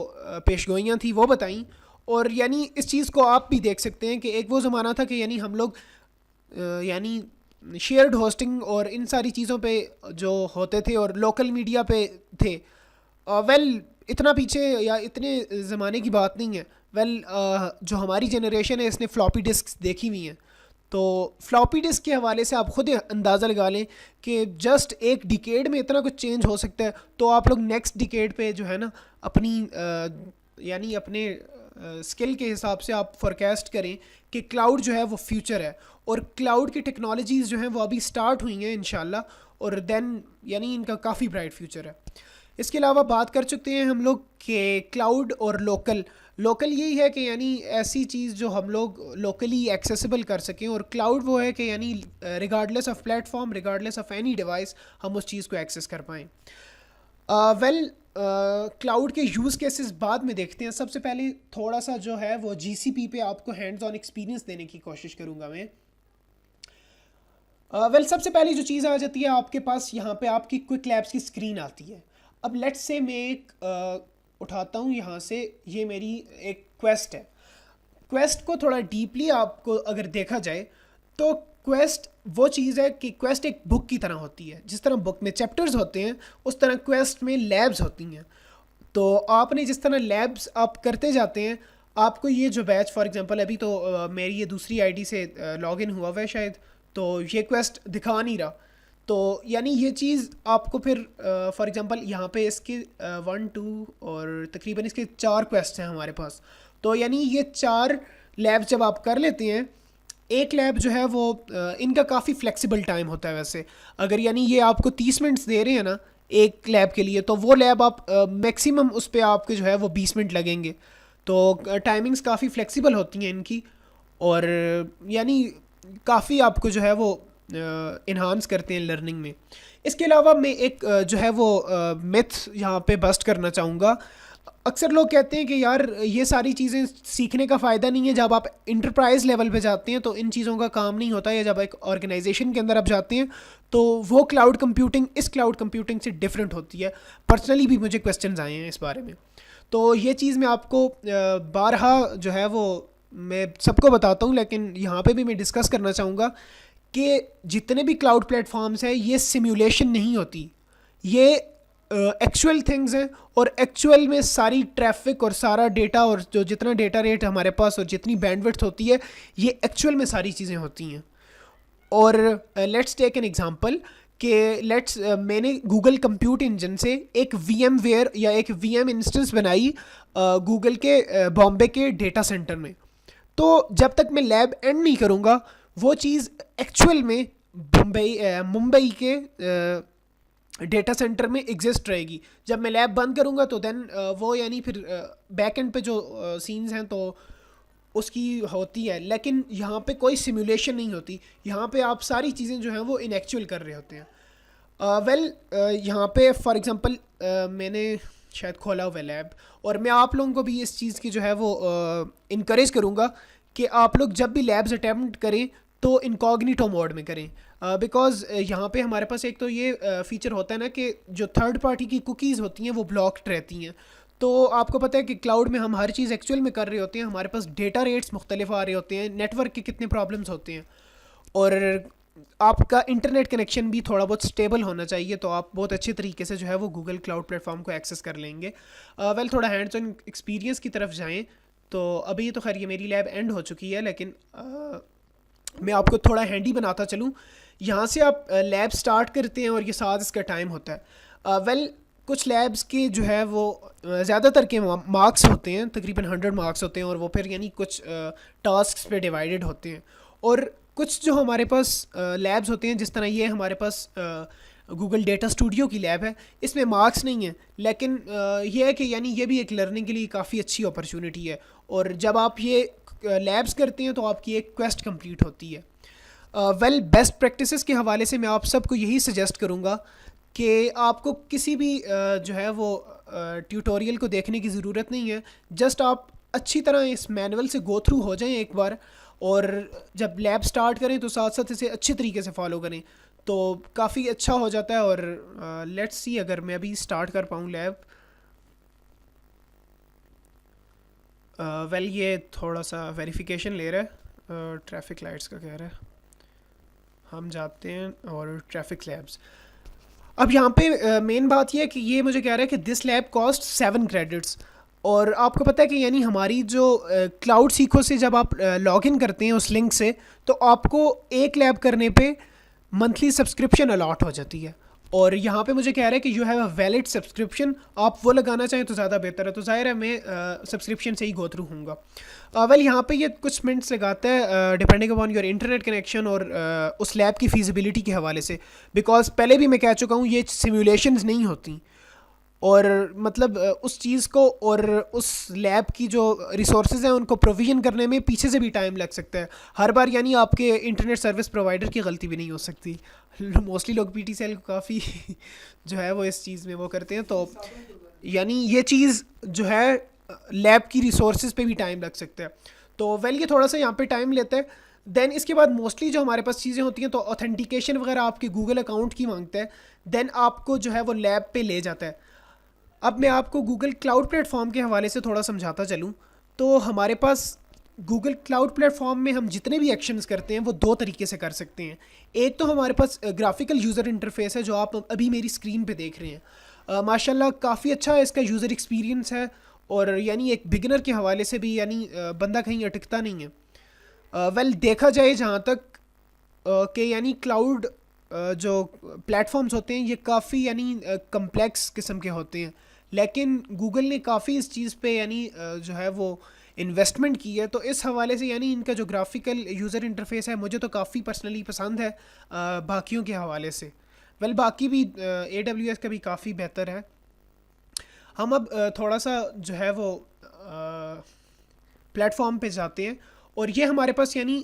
پیش گوئیاں تھیں وہ بتائیں, اور یعنی اس چیز کو آپ بھی دیکھ سکتے ہیں کہ ایک وہ زمانہ تھا کہ یعنی ہم لوگ یعنی شیئرڈ ہوسٹنگ اور ان ساری چیزوں پہ جو ہوتے تھے اور لوکل میڈیا پہ تھے. ویل اتنا پیچھے یا اتنے زمانے کی بات نہیں ہے. ویل جو ہماری جنریشن ہے اس نے فلاپی ڈسکس دیکھی ہوئی ہیں, تو فلاپی ڈسک کے حوالے سے آپ خود اندازہ لگا لیں کہ جسٹ ایک ڈیکیڈ میں اتنا کچھ چینج ہو سکتا ہے. تو آپ لوگ نیکسٹ ڈیکیڈ پہ جو ہے نا اپنی یعنی اپنے اسکل کے حساب سے آپ فورکاسٹ کریں کہ کلاؤڈ جو ہے وہ فیوچر ہے, اور کلاؤڈ کی ٹیکنالوجیز جو ہیں وہ ابھی سٹارٹ ہوئی ہیں انشاءاللہ, اور دین یعنی ان کا کافی برائٹ فیوچر ہے. اس کے علاوہ بات کر چکتے ہیں ہم لوگ کہ کلاؤڈ اور لوکل یہی ہے کہ یعنی ایسی چیز جو ہم لوگ لوکلی ایکسیسیبل کر سکیں, اور کلاؤڈ وہ ہے کہ یعنی regardless of plate form, regardless of any device ہم اس چیز کو ایکسیس کر پائیں. ویل کلاؤڈ کے یوز کیسز بعد میں دیکھتے ہیں. سب سے پہلے تھوڑا سا جو ہے وہ جی سی پی پہ آپ کو ہینڈز آن ایکسپیرینس دینے کی کوشش کروں گا میں. ویل سب سے پہلی جو چیز آ جاتی ہے آپ کے پاس, یہاں پہ آپ کی کوئک لیبس کی اسکرین آتی ہے. اب لیٹس سے میں ایک اٹھاتا ہوں یہاں سے, یہ میری ایک کویسٹ ہے. کویسٹ کو تھوڑا ڈیپلی آپ کو اگر دیکھا جائے تو کویسٹ وہ چیز ہے کہ کویسٹ ایک بک کی طرح ہوتی ہے. جس طرح بک میں چیپٹرز ہوتے ہیں اس طرح کویسٹ میں لیبز ہوتی ہیں. تو آپ نے جس طرح لیبز آپ کرتے جاتے ہیں, آپ کو یہ جو بیچ فار ایگزامپل ابھی تو میری یہ دوسری آئی ڈی سے لاگ ان ہوا ہوا ہے شاید, تو یہ کویسٹ دکھا نہیں رہا. تو یعنی یہ چیز آپ کو پھر فار ایگزامپل یہاں پہ اس کے 1 2 اور تقریباً اس کے 4 کویسٹ ہیں ہمارے پاس. تو یعنی یہ 4 لیب جب آپ کر لیتے ہیں, ایک لیب جو ہے وہ ان کا کافی فلیکسیبل ٹائم ہوتا ہے. ویسے اگر یعنی یہ آپ کو 30 منٹس دے رہے ہیں نا ایک لیب کے لیے, تو وہ لیب آپ میکسیمم اس پہ آپ کے جو ہے وہ 20 منٹ لگیں گے. تو ٹائمنگز کافی فلیکسیبل ہوتی ہیں ان کی, اور یعنی کافی آپ کو جو ہے وہ انہانس کرتے ہیں لرننگ میں. اس کے علاوہ میں ایک جو ہے وہ میتھ یہاں پہ بسٹ کرنا چاہوں گا. اکثر لوگ کہتے ہیں کہ یار یہ ساری چیزیں سیکھنے کا فائدہ نہیں ہے, جب آپ انٹرپرائز لیول پہ جاتے ہیں تو ان چیزوں کا کام نہیں ہوتا, یا جب ایک آرگنائزیشن کے اندر آپ جاتے ہیں تو وہ کلاؤڈ کمپیوٹنگ اس کلاؤڈ کمپیوٹنگ سے ڈفرینٹ ہوتی ہے. پرسنلی بھی مجھے کویسچنز آئے ہیں اس بارے میں. تو یہ چیز میں آپ کو بارہا جو ہے وہ میں سب کو بتاتا ہوں, لیکن یہاں پہ بھی میں ڈسکس کرنا چاہوں گا کہ جتنے بھی کلاؤڈ پلیٹ فارمز ہیں یہ سیمیولیشن نہیں ہوتی, یہ ایکچوئل تھنگز ہیں, اور ایکچوئل میں ساری ٹریفک اور سارا ڈیٹا اور جو جتنا ڈیٹا ریٹ ہمارے پاس اور جتنی بینڈ وڈتھ ہوتی ہے یہ ایکچوئل میں ساری چیزیں ہوتی ہیں. اور لیٹس ٹیک این ایگزامپل کہ میں نے گوگل کمپیوٹ انجن سے ایک وی ایم ویئر یا ایک وی ایم انسٹنس بنائی گوگل کے بامبے کے ڈیٹا سینٹر میں. تو جب تک میں لیب اینڈ نہیں کروں گا وہ چیز ایکچوئل میں ممبئی کے ڈیٹا سینٹر میں ایگزسٹ رہے گی. جب میں لیب بند کروں گا تو دین وہ یعنی پھر بیک اینڈ پہ جو سینز ہیں تو اس کی ہوتی ہے, لیکن یہاں پہ کوئی سیمیولیشن نہیں ہوتی. یہاں پہ آپ ساری چیزیں جو ہیں وہ ان ایکچوئل کر رہے ہوتے ہیں. ویل یہاں پہ فار ایگزامپل میں نے شاید کھولا ہوا لیب, اور میں آپ لوگوں کو بھی اس چیز کی جو ہے وہ انکریج کروں گا کہ آپ لوگ جب بھی لیبز اٹیمپٹ کریں تو انکوگنیٹو موڈ میں کریں, بیکاز یہاں پہ ہمارے پاس ایک تو یہ فیچر ہوتا ہے نا کہ جو تھرڈ پارٹی کی کوکیز ہوتی ہیں وہ بلاکڈ رہتی ہیں. تو آپ کو پتہ ہے کہ کلاؤڈ میں ہم ہر چیز ایکچوئل میں کر رہے ہوتے ہیں, ہمارے پاس ڈیٹا ریٹس مختلف آ رہے ہوتے ہیں, نیٹ ورک کے کتنے پرابلمس ہوتے ہیں, اور آپ کا انٹرنیٹ کنیکشن بھی تھوڑا بہت اسٹیبل ہونا چاہیے, تو آپ بہت اچھے طریقے سے جو ہے وہ گوگل کلاؤڈ پلیٹ فارم کو ایکسیس کر لیں گے. ویل تھوڑا ہینڈز آن ایکسپیرینس کی طرف جائیں تو ابھی تو خیر یہ میری لیب اینڈ ہو چکی ہے, لیکن میں آپ کو تھوڑا ہینڈی بناتا چلوں. یہاں سے آپ لیب سٹارٹ کرتے ہیں اور یہ ساتھ اس کا ٹائم ہوتا ہے. ویل کچھ لیبس کے جو ہے وہ زیادہ تر کے مارکس ہوتے ہیں, تقریباً 100 مارکس ہوتے ہیں, اور وہ پھر یعنی کچھ ٹاسکس پہ ڈیوائڈڈ ہوتے ہیں. اور کچھ جو ہمارے پاس لیبس ہوتے ہیں, جس طرح یہ ہمارے پاس گوگل ڈیٹا اسٹوڈیو کی لیب ہے, اس میں مارکس نہیں ہیں, لیکن یہ ہے کہ یعنی یہ بھی ایک لرننگ کے لیے کافی اچھی اپرچونیٹی ہے, اور جب آپ یہ لیبس کرتے ہیں تو آپ کی ایک کویسٹ کمپلیٹ ہوتی ہے. ویل بیسٹ پریکٹسز کے حوالے سے میں آپ سب کو یہی سجیسٹ کروں گا کہ آپ کو کسی بھی جو ہے وہ ٹیوٹوریل کو دیکھنے کی ضرورت نہیں ہے, جسٹ آپ اچھی طرح اس مینول سے گو تھرو ہو جائیں ایک بار, اور جب لیب سٹارٹ کریں تو ساتھ ساتھ اسے اچھے طریقے سے فالو کریں تو کافی اچھا ہو جاتا ہے. اور لیٹس سی اگر میں ابھی سٹارٹ کر پاؤں لیب. ویل یہ تھوڑا سا ویریفیکیشن لے رہا ہے, ٹریفک لائٹس کا کہہ رہا ہے, ہم جاتے ہیں اور ٹریفک لیبس. اب یہاں پہ مین بات یہ ہے کہ یہ مجھے کہہ رہا ہے کہ دس لیب کاسٹ 7 کریڈٹس, اور آپ کو پتہ ہے کہ یعنی ہماری جو کلاؤڈ سیکھو سے جب آپ لاگ ان کرتے ہیں اس لنک سے, تو آپ کو ایک لیب کرنے پہ منتھلی سبسکرپشن الاٹ ہو جاتی ہے, اور یہاں پہ مجھے کہہ رہا ہے کہ you have a valid subscription, آپ وہ لگانا چاہیں تو زیادہ بہتر ہے. تو ظاہر ہے میں سبسکرپشن سے ہی گو تھرو ہوں گا. ویل یہاں پہ یہ کچھ منٹس لگاتا ہے depending upon your internet connection اور اس لیب کی فیزیبلٹی کے حوالے سے, بیکاز پہلے بھی میں کہہ چکا ہوں یہ سیمولیشنز نہیں ہوتی, اور مطلب اس چیز کو اور اس لیب کی جو ریسورسز ہیں ان کو پروویژن کرنے میں پیچھے سے بھی ٹائم لگ سکتا ہے ہر بار, یعنی آپ کے انٹرنیٹ سروس پرووائڈر کی غلطی بھی نہیں ہو سکتی. موسٹلی لوگ پی ٹی سیل کو کافی جو ہے وہ اس چیز میں وہ کرتے ہیں, تو یعنی یہ چیز جو ہے لیب کی ریسورسز پہ بھی ٹائم لگ سکتا ہے. تو ویل یہ تھوڑا سا یہاں پہ ٹائم لیتا ہے. دین اس کے بعد موسٹلی جو ہمارے پاس چیزیں ہوتی ہیں تو اوتھینٹیکیشن وغیرہ آپ کے گوگل اکاؤنٹ کی مانگتا ہے, دین آپ کو جو ہے وہ لیب پہ لے جاتا ہے. اب میں آپ کو گوگل کلاؤڈ پلیٹ فارم کے حوالے سے تھوڑا سمجھاتا چلوں. تو ہمارے پاس گوگل کلاؤڈ پلیٹ فارم میں ہم جتنے بھی ایکشنز کرتے ہیں وہ 2 طریقے سے کر سکتے ہیں. ایک تو ہمارے پاس گرافیکل یوزر انٹرفیس ہے جو آپ ابھی میری اسکرین پہ دیکھ رہے ہیں. ماشاء اللہ کافی اچھا ہے اس کا یوزر ایکسپیرینس ہے, اور یعنی ایک بگنر کے حوالے سے بھی یعنی بندہ کہیں اٹکتا نہیں ہے. ویل دیکھا جائے جہاں تک کہ یعنی کلاؤڈ جو پلیٹ فارمز ہوتے ہیں یہ کافی یعنی کمپلیکس قسم کے ہوتے ہیں, لیکن گوگل نے کافی اس چیز پہ یعنی جو ہے وہ انویسٹمنٹ کی ہے, تو اس حوالے سے یعنی ان کا جو گرافیکل یوزر انٹرفیس ہے مجھے تو کافی پرسنلی پسند ہے باقیوں کے حوالے سے. ویل باقی بھی AWS کا بھی کافی بہتر ہے. ہم اب تھوڑا سا جو ہے وہ پلیٹ فارم پہ جاتے ہیں, اور یہ ہمارے پاس یعنی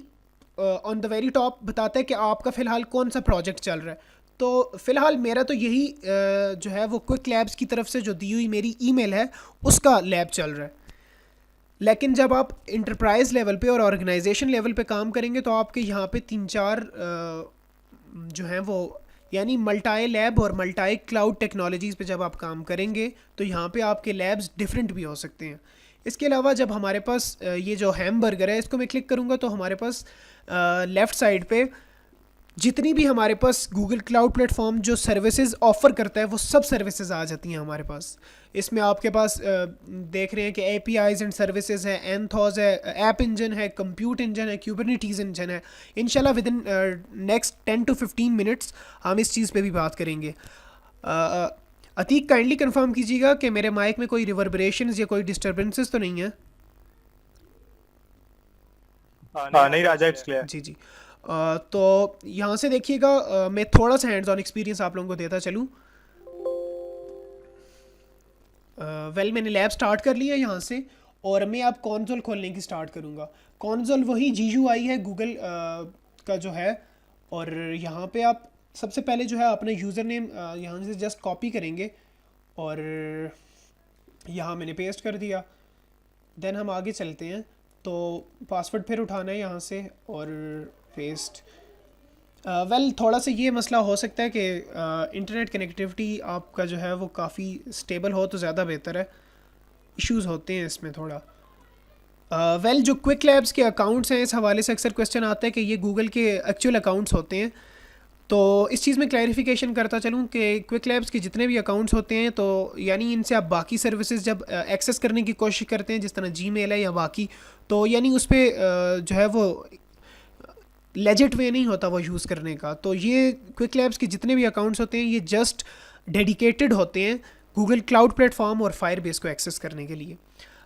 آن دا ویری ٹاپ بتاتا ہے کہ آپ کا فی الحال کون سا پروجیکٹ چل رہا ہے. تو فی الحال میرا تو یہی جو ہے وہ کوئک لیبس کی طرف سے جو دی ہوئی میری ای میل ہے اس کا لیب چل رہا ہے. لیکن جب آپ انٹرپرائز لیول پہ اور آرگنائزیشن لیول پہ کام کریں گے تو آپ کے یہاں پہ 3-4 جو ہیں وہ یعنی ملٹائی لیب اور ملٹائی کلاؤڈ ٹیکنالوجیز پہ جب آپ کام کریں گے تو یہاں پہ آپ کے لیبس ڈفرینٹ بھی ہو سکتے ہیں. اس کے علاوہ جب ہمارے پاس یہ جو ہیم برگر ہے اس کو میں کلک کروں گا تو ہمارے پاس لیفٹ سائڈ پہ جتنی بھی ہمارے پاس گوگل کلاؤڈ پلیٹ فارم جو سروسز آفر کرتا ہے وہ سب سروسز آ جاتی ہیں ہمارے پاس. اس میں آپ کے پاس دیکھ رہے ہیں کہ اے پی آئیز اینڈ سروسز ہے, اینتھوز ہے, ایپ انجن ہے, کمپیوٹ انجن ہے, کیوبرنیٹیز انجن ہے. انشاءاللہ with in next 10 to 15 minutes ہم اس چیز پہ بھی بات کریں گے. عتیق کائنڈلی کنفرم کیجیے گا کہ میرے مائک میں کوئی ریوربریشنز یا کوئی ڈسٹربنسز تو نہیں ہے. نہیں راجا, اٹس کلیئر. جی جی. تو یہاں سے دیکھیے گا میں تھوڑا سا ہینڈز آن ایکسپیرینس آپ لوگوں کو دیتا چلوں. ویل میں نے لیب سٹارٹ کر لیا یہاں سے, اور میں اب کونسول کھولنے کی سٹارٹ کروں گا. کونسول وہی GUI ہے گوگل کا جو ہے, اور یہاں پہ آپ سب سے پہلے جو ہے اپنا یوزر نیم یہاں سے جسٹ کاپی کریں گے, اور یہاں میں نے پیسٹ کر دیا. دین ہم آگے چلتے ہیں, تو پاسورڈ پھر اٹھانا ہے یہاں سے, اور پیسٹ. ویل تھوڑا سا یہ مسئلہ ہو سکتا ہے کہ انٹرنیٹ کنیکٹیوٹی آپ کا جو ہے وہ کافی اسٹیبل ہو تو زیادہ بہتر ہے. ایشوز ہوتے ہیں اس میں تھوڑا. ویل جو کوئک لیبس کے اکاؤنٹس ہیں اس حوالے سے اکثر کویشچن آتا ہے کہ یہ گوگل کے ایکچوئل اکاؤنٹس ہوتے ہیں. تو اس چیز میں کلیریفیکیشن کرتا چلوں کہ کوئک لیبس کے جتنے بھی اکاؤنٹس ہوتے ہیں تو یعنی ان سے آپ باقی سروسز جب ایکسیس کرنے کی کوشش کرتے ہیں جس طرح جی میل ہے یا باقی, تو یعنی اس پہ جو ہے وہ لیجٹ وے نہیں ہوتا وہ یوز کرنے کا. تو یہ کوئک لیبس کے جتنے بھی اکاؤنٹس ہوتے ہیں یہ جسٹ ڈیڈیکیٹڈ ہوتے ہیں گوگل کلاؤڈ پلیٹ فارم اور فائر بیس کو ایکسیس کرنے کے لیے.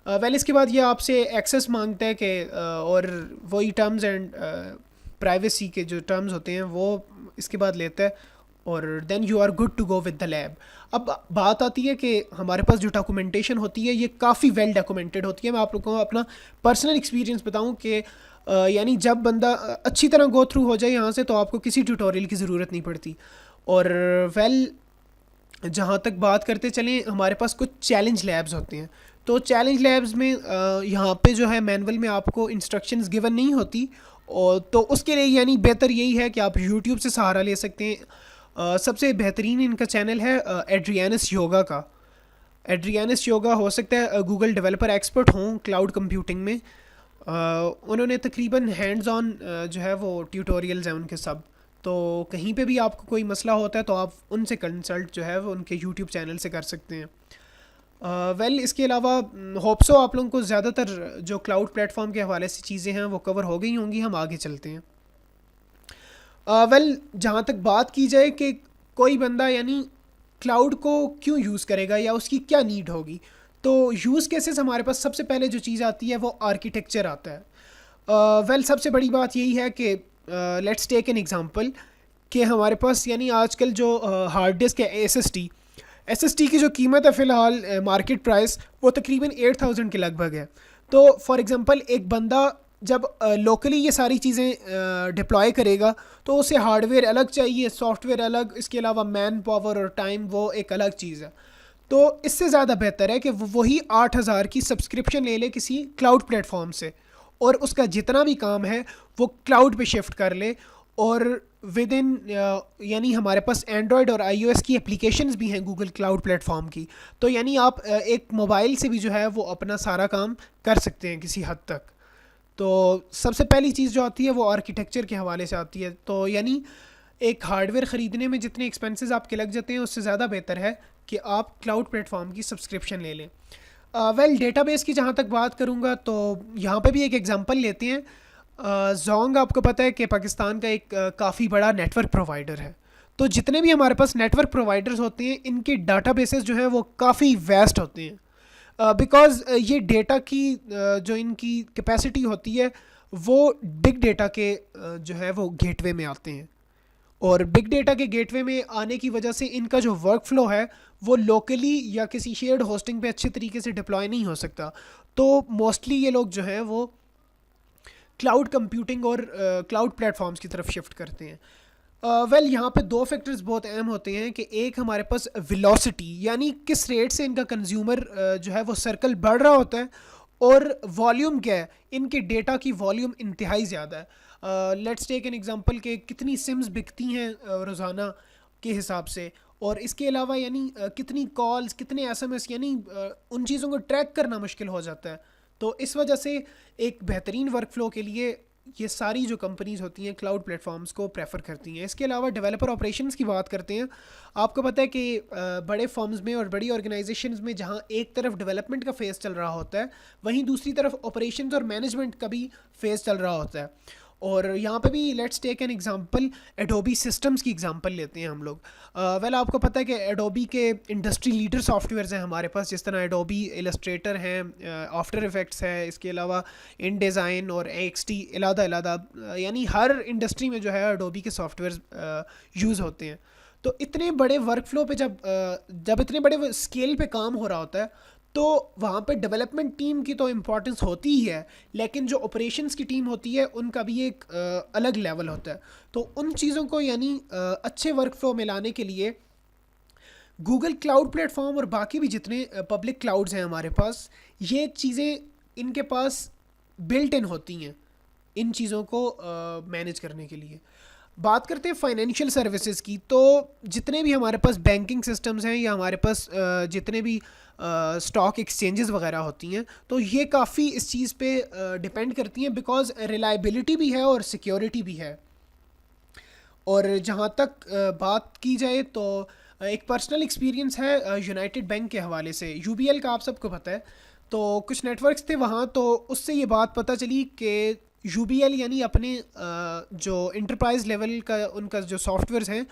ویل اس کے بعد یہ آپ سے ایکسیس مانگتا ہے کہ اور وہی ٹرمز اینڈ پرائیویسی کے جو ٹرمز ہوتے ہیں وہ اس کے بعد لیتا ہے اور then you are good to go with the lab. اب بات آتی ہے کہ ہمارے پاس جو ڈاکومنٹیشن ہوتی ہے یہ کافی ویل ڈاکومنٹڈ ہوتی ہے. میں آپ لوگوں کو اپنا پرسنل ایکسپیرینس بتاؤں کہ یعنی جب بندہ اچھی طرح گو تھرو ہو جائے یہاں سے تو آپ کو کسی ٹیوٹوریل کی ضرورت نہیں پڑتی. اور ویل جہاں تک بات کرتے چلیں ہمارے پاس کچھ چیلنج لیبز ہوتے ہیں. تو چیلنج لیبز میں یہاں پہ جو ہے مینول میں آپ کو انسٹرکشنز گیون نہیں ہوتی, اور تو اس کے لیے یعنی بہتر یہی ہے کہ آپ یوٹیوب سے سہارا لے سکتے ہیں. سب سے بہترین ان کا چینل ہے ایڈریانس یوگا کا. ایڈریانس یوگا ہو سکتا ہے گوگل ڈیولپر ایکسپرٹ ہوں کلاؤڈ کمپیوٹنگ میں. انہوں نے تقریباً ہینڈز آن جو ہے وہ ٹیوٹوریلز ہیں ان کے سب. تو کہیں پہ بھی آپ کو کوئی مسئلہ ہوتا ہے تو آپ ان سے کنسلٹ جو ہے وہ ان کے یوٹیوب چینل سے کر سکتے ہیں. ویل اس کے علاوہ ہوپسو آپ لوگوں کو زیادہ تر جو کلاؤڈ پلیٹ فارم کے حوالے سے چیزیں ہیں وہ کور ہو گئی ہوں گی. ہم آگے چلتے ہیں. ویل جہاں تک بات کی جائے کہ کوئی بندہ یعنی کلاؤڈ کو کیوں یوز کرے گا یا اس کی کیا نیڈ ہوگی, تو یوز کیسز ہمارے پاس سب سے پہلے جو چیز آتی ہے وہ آرکیٹیکچر آتا ہے. ویل سب سے بڑی بات یہی ہے کہ لیٹس ٹیک این ایگزامپل کہ ہمارے پاس یعنی آج کل جو ہارڈ ڈسک ہے ایس ایس ٹی کی جو قیمت ہے فی الحال مارکیٹ پرائس وہ تقریباً 8000 کے لگ بھگ ہے. تو فار ایگزامپل ایک بندہ جب لوکلی یہ ساری چیزیں ڈپلوائے کرے گا تو اسے ہارڈ ویئر الگ چاہیے, سافٹ ویئر الگ, اس کے علاوہ مین پاور اور ٹائم وہ ایک الگ چیز ہے. تو اس سے زیادہ بہتر ہے کہ وہی 8000 کی سبسکرپشن لے لے کسی کلاؤڈ پلیٹ فارم سے اور اس کا جتنا بھی کام ہے وہ کلاؤڈ پہ شفٹ کر لے. اور ود ان یعنی ہمارے پاس اینڈرائڈ اور آئی او ایس کی اپلیکیشنز بھی ہیں گوگل کلاؤڈ پلیٹ فارم کی. تو یعنی آپ ایک موبائل سے بھی جو ہے وہ اپنا سارا کام کر سکتے ہیں کسی حد تک. تو سب سے پہلی چیز جو آتی ہے وہ آرکیٹیکچر کے حوالے سے آتی ہے. تو یعنی ایک ہارڈ ویئر خریدنے میں جتنے ایکسپینسز آپ کے لگ جاتے ہیں اس سے زیادہ بہتر ہے کہ آپ کلاؤڈ پلیٹ فارم کی سبسکرپشن لے لیں. ویل ڈیٹا بیس کی جہاں تک بات کروں گا تو یہاں پہ بھی ایک ایگزامپل لیتے ہیں. زونگ آپ کو پتہ ہے کہ پاکستان کا ایک کافی بڑا نیٹ ورک پرووائڈر ہے. تو جتنے بھی ہمارے پاس نیٹ ورک پرووائڈرز ہوتے ہیں ان کے ڈاٹا بیسز جو ہیں وہ کافی ویسٹ ہوتے ہیں بیکاز یہ ڈیٹا کی جو ان کی کیپیسٹی ہوتی ہے وہ بگ ڈیٹا کے جو ہے وہ گیٹ وے میں آتے ہیں. اور بگ ڈیٹا کے گیٹ وے میں آنے کی وجہ سے ان کا جو ورک فلو ہے وہ لوکلی یا کسی شیئرڈ ہوسٹنگ پہ اچھے طریقے سے ڈپلوائے نہیں ہو سکتا. تو موسٹلی یہ لوگ جو ہیں وہ کلاؤڈ کمپیوٹنگ اور کلاؤڈ پلیٹ فارمز کی طرف شفٹ کرتے ہیں. ویل یہاں پہ دو فیکٹرز بہت اہم ہوتے ہیں کہ ایک ہمارے پاس ویلوسٹی یعنی کس ریٹ سے ان کا کنزیومر جو ہے وہ سرکل بڑھ رہا ہوتا ہے, اور والیوم کیا ہے, ان کے ڈیٹا کی والیوم انتہائی زیادہ ہے. لیٹس ٹیک این ایگزامپل کہ کتنی سمز بکتی ہیں روزانہ کے حساب سے, اور اس کے علاوہ یعنی کتنی کالز, کتنے ایس ایم ایس, یعنی ان چیزوں کو ٹریک کرنا مشکل ہو جاتا ہے. تو اس وجہ سے ایک بہترین ورک فلو کے لیے یہ ساری جو کمپنیز ہوتی ہیں کلاؤڈ پلیٹ فارمز کو پریفر کرتی ہیں. اس کے علاوہ ڈیولپر آپریشنز کی بات کرتے ہیں. آپ کو پتہ ہے کہ بڑے فرمز میں اور بڑی آرگنائزیشنز میں جہاں ایک طرف ڈیولپمنٹ کا فیز چل رہا ہوتا ہے وہیں دوسری طرف آپریشنز اور مینجمنٹ کا بھی فیز چل رہا ہوتا ہے. اور یہاں پہ بھی let's take an example Adobe systems کی ایگزامپل لیتے ہیں ہم لوگ. ویل آپ کو پتہ ہے کہ ایڈوبی کے انڈسٹری لیڈر سافٹ ویئرز ہیں ہمارے پاس, جس طرح ایڈوبی السٹریٹر ہیں, آفٹر افیکٹس ہے, اس کے علاوہ ان ڈیزائن اور ایکس ٹی علیحدہ یعنی ہر انڈسٹری میں جو ہے ایڈوبی کے سافٹ ویئرز یوز ہوتے ہیں. تو اتنے بڑے ورک فلو پہ جب اتنے بڑے اسکیل پہ کام ہو رہا ہوتا ہے تو وہاں پہ ڈیولپمنٹ ٹیم کی تو امپورٹنس ہوتی ہی ہے, لیکن جو آپریشنس کی ٹیم ہوتی ہے ان کا بھی ایک الگ لیول ہوتا ہے. تو ان چیزوں کو یعنی اچھے ورک فلو میں لانے کے لیے گوگل کلاؤڈ پلیٹ فارم اور باقی بھی جتنے پبلک کلاؤڈز ہیں ہمارے پاس, یہ چیزیں ان کے پاس بلٹ ان ہوتی ہیں. ان چیزوں کو مینیج کرنے کے لیے. بات کرتے ہیں فائنینشیل سروسز کی, تو جتنے بھی ہمارے پاس بینکنگ سسٹمز ہیں یا ہمارے پاس جتنے بھی اسٹاک ایکسچینجز وغیرہ ہوتی ہیں, تو یہ کافی اس چیز پہ ڈپینڈ کرتی ہیں, بیکاز ریلائبلٹی بھی ہے اور سیکیورٹی بھی ہے. اور جہاں تک بات کی جائے تو ایک پرسنل ایکسپیرینس ہے یونائٹڈ بینک کے حوالے سے. یو بی ایل کا آپ سب کو پتہ ہے, تو کچھ نیٹ ورکس تھے وہاں, تو اس سے یہ بات پتہ چلی کہ یو بی ایل یعنی اپنے جو انٹرپرائز لیول کا ان کا جو سافٹ ویئرز ہیں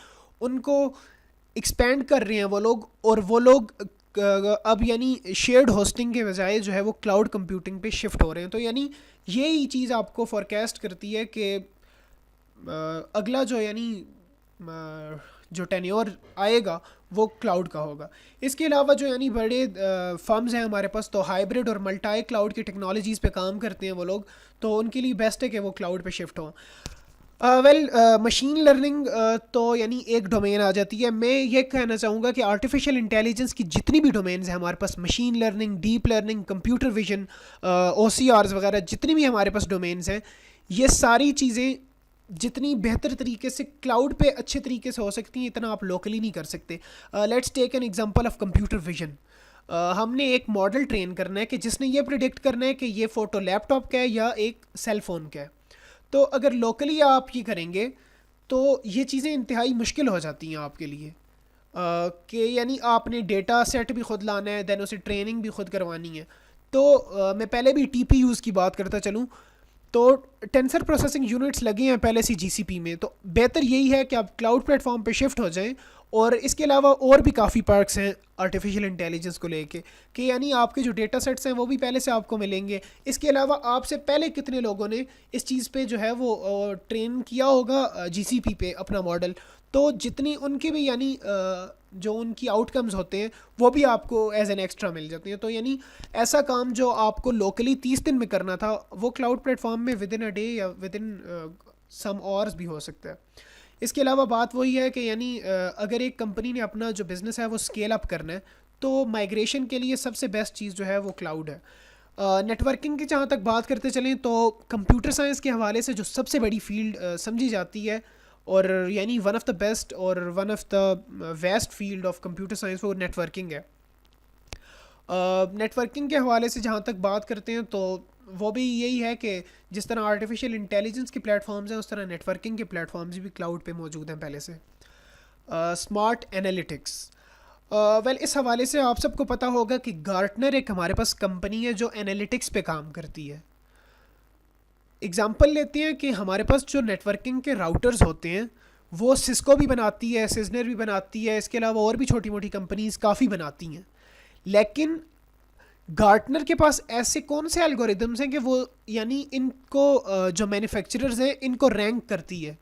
ان کو ایکسپینڈ کر رہے ہیں وہ لوگ, اور وہ لوگ اب یعنی شیئرڈ ہوسٹنگ کے بجائے جو ہے وہ کلاؤڈ کمپیوٹنگ پہ شفٹ ہو رہے ہیں. تو یعنی یہی چیز آپ کو فورکاسٹ کرتی ہے کہ اگلا جو یعنی جو ٹینیور آئے گا وہ کلاؤڈ کا ہوگا. اس کے علاوہ جو یعنی بڑے فرمز ہیں ہمارے پاس, تو ہائبرڈ اور ملٹائی کلاؤڈ کی ٹیکنالوجیز پہ کام کرتے ہیں وہ لوگ, تو ان کے لیے بیسٹ ہے کہ وہ کلاؤڈ پہ شفٹ ہوں. مشین لرننگ تو یعنی ایک ڈومین آ جاتی ہے. میں یہ کہنا چاہوں گا کہ آرٹیفیشیل انٹیلیجنس کی جتنی بھی ڈومینز ہیں ہمارے پاس, machine learning, deep learning, computer vision, O C Rs وغیرہ, جتنی بھی ہمارے پاس ڈومینز ہیں, یہ ساری چیزیں جتنی بہتر طریقے سے کلاؤڈ پہ اچھے طریقے سے ہو سکتی ہیں, اتنا آپ لوکلی نہیں کر سکتے. Let's take an example of computer vision. ہم نے ایک ماڈل ٹرین کرنا ہے کہ جس نے یہ پریڈکٹ کرنا ہے کہ یہ فوٹو لیپ ٹاپ کا ہے یا ایک سیل فون کا ہے. تو اگر لوکلی آپ یہ کریں گے تو یہ چیزیں انتہائی مشکل ہو جاتی ہیں آپ کے لیے, کہ یعنی آپ نے ڈیٹا سیٹ بھی خود لانا ہے, دین اسے ٹریننگ بھی خود کروانی ہے. تو میں پہلے بھی ٹی پی یوز کی بات کرتا چلوں, تو ٹینسر پروسیسنگ یونٹس لگے ہیں پہلے سے جی سی پی میں. تو بہتر یہی ہے کہ آپ کلاؤڈ پلیٹ فارم پہ شفٹ ہو جائیں. اور اس کے علاوہ اور بھی کافی پرکس ہیں آرٹیفیشیل انٹیلیجنس کو لے کے, کہ یعنی آپ کے جو ڈیٹا سیٹس ہیں وہ بھی پہلے سے آپ کو ملیں گے. اس کے علاوہ آپ سے پہلے کتنے لوگوں نے اس چیز پہ جو ہے وہ ٹرین کیا ہوگا جی سی پی پہ اپنا ماڈل, تو جتنی ان کے بھی یعنی جو ان کی آؤٹ کمز ہوتے ہیں وہ بھی آپ کو ایز این ایکسٹرا مل جاتے ہیں. تو یعنی ایسا کام جو آپ کو لوکلی 30 دن میں کرنا تھا, وہ کلاؤڈ پلیٹ فارم میں ود ان اے ڈے یا ود ان سم آورز بھی ہو سکتا ہے. اس کے علاوہ بات وہی ہے کہ یعنی اگر ایک کمپنی نے اپنا جو بزنس ہے وہ اسکیل اپ کرنا ہے, تو مائگریشن کے لیے سب سے بیسٹ چیز جو ہے وہ کلاؤڈ ہے. نیٹ ورکنگ کی جہاں تک بات کرتے چلیں, تو کمپیوٹر سائنس کے حوالے سے جو سب سے بڑی فیلڈ سمجھی جاتی ہے, اور یعنی ون آف دا بیسٹ اور one of the vast field of computer science, وہ نیٹ ورکنگ ہے. نیٹ ورکنگ کے حوالے سے جہاں تک بات کرتے ہیں تو وہ بھی یہی ہے کہ جس طرح آرٹیفیشیل انٹیلیجنس کے پلیٹ فارمز ہیں, اس طرح نیٹ ورکنگ کے پلیٹ فارمز بھی کلاؤڈ پہ موجود ہیں پہلے سے. اسمارٹ انالیٹکس, اس حوالے سے آپ سب کو پتہ ہوگا کہ گارٹنر ایک ہمارے پاس کمپنی ہے جو انالیٹکس پہ کام کرتی ہے. اگزامپل لیتے ہیں کہ ہمارے پاس جو نیٹ ورکنگ کے راؤٹرز ہوتے ہیں وہ سسکو بھی بناتی ہے, سیزنر بھی بناتی ہے, اس کے علاوہ اور بھی چھوٹی موٹی کمپنیز کافی بناتی ہیں. لیکن گارٹنر کے پاس ایسے کون سے الگوریدمس ہیں کہ وہ یعنی ان کو جو مینوفیکچررز ہیں ان کو رینک کرتی ہے.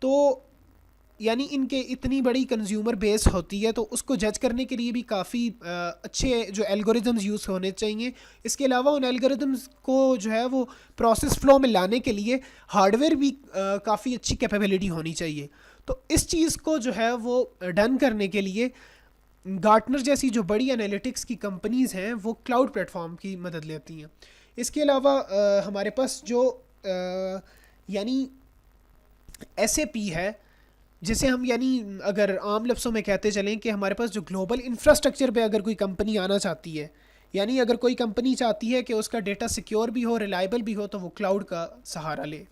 تو یعنی ان کے اتنی بڑی کنزیومر بیس ہوتی ہے, تو اس کو جج کرنے کے لیے بھی کافی اچھے جو الگوریدمز یوز ہونے چاہیے. اس کے علاوہ ان الگوریدمز کو جو ہے وہ پروسیس فلو میں لانے کے لیے ہارڈ ویئر بھی کافی اچھی کیپیبلٹی ہونی چاہیے. تو اس چیز کو جو ہے وہ ڈن کرنے کے لیے گارٹنر جیسی جو بڑی انالیٹکس کی کمپنیز ہیں وہ کلاؤڈ پلیٹ فارم کی مدد لیتی ہیں. اس کے علاوہ ہمارے پاس جو یعنی ایس اے پی ہے, جسے ہم یعنی اگر عام لفظوں میں کہتے چلیں کہ ہمارے پاس جو گلوبل انفراسٹرکچر پہ اگر کوئی کمپنی آنا چاہتی ہے, یعنی اگر کوئی کمپنی چاہتی ہے کہ اس کا ڈیٹا سیکیور بھی ہو, ریلائبل بھی ہو, تو وہ کلاؤڈ کا سہارا لے.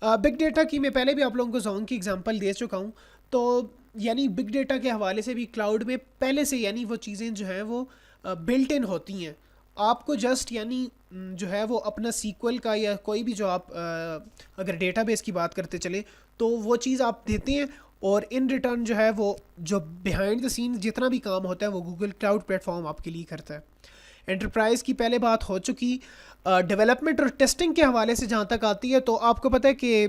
بگ ڈیٹا کی میں پہلے بھی آپ لوگوں کو زون کی اگزامپل دے چکا ہوں. تو یعنی بگ ڈیٹا کے حوالے سے بھی کلاؤڈ میں پہلے سے یعنی وہ چیزیں جو ہیں وہ بلٹ ان ہوتی ہیں. آپ کو جسٹ یعنی جو ہے وہ اپنا سیکول کا یا کوئی بھی جو آپ اگر ڈیٹا بیس کی بات کرتے چلیں تو وہ چیز آپ دیتے ہیں, اور ان ریٹرن جو ہے وہ جو بیہائنڈ دا سین جتنا بھی کام ہوتا ہے وہ گوگل کلاؤڈ پلیٹ فارم آپ کے لیے کرتا ہے. انٹرپرائز کی پہلے بات ہو چکی. ڈیولپمنٹ اور ٹیسٹنگ کے حوالے سے جہاں تک آتی ہے, تو آپ کو پتہ ہے کہ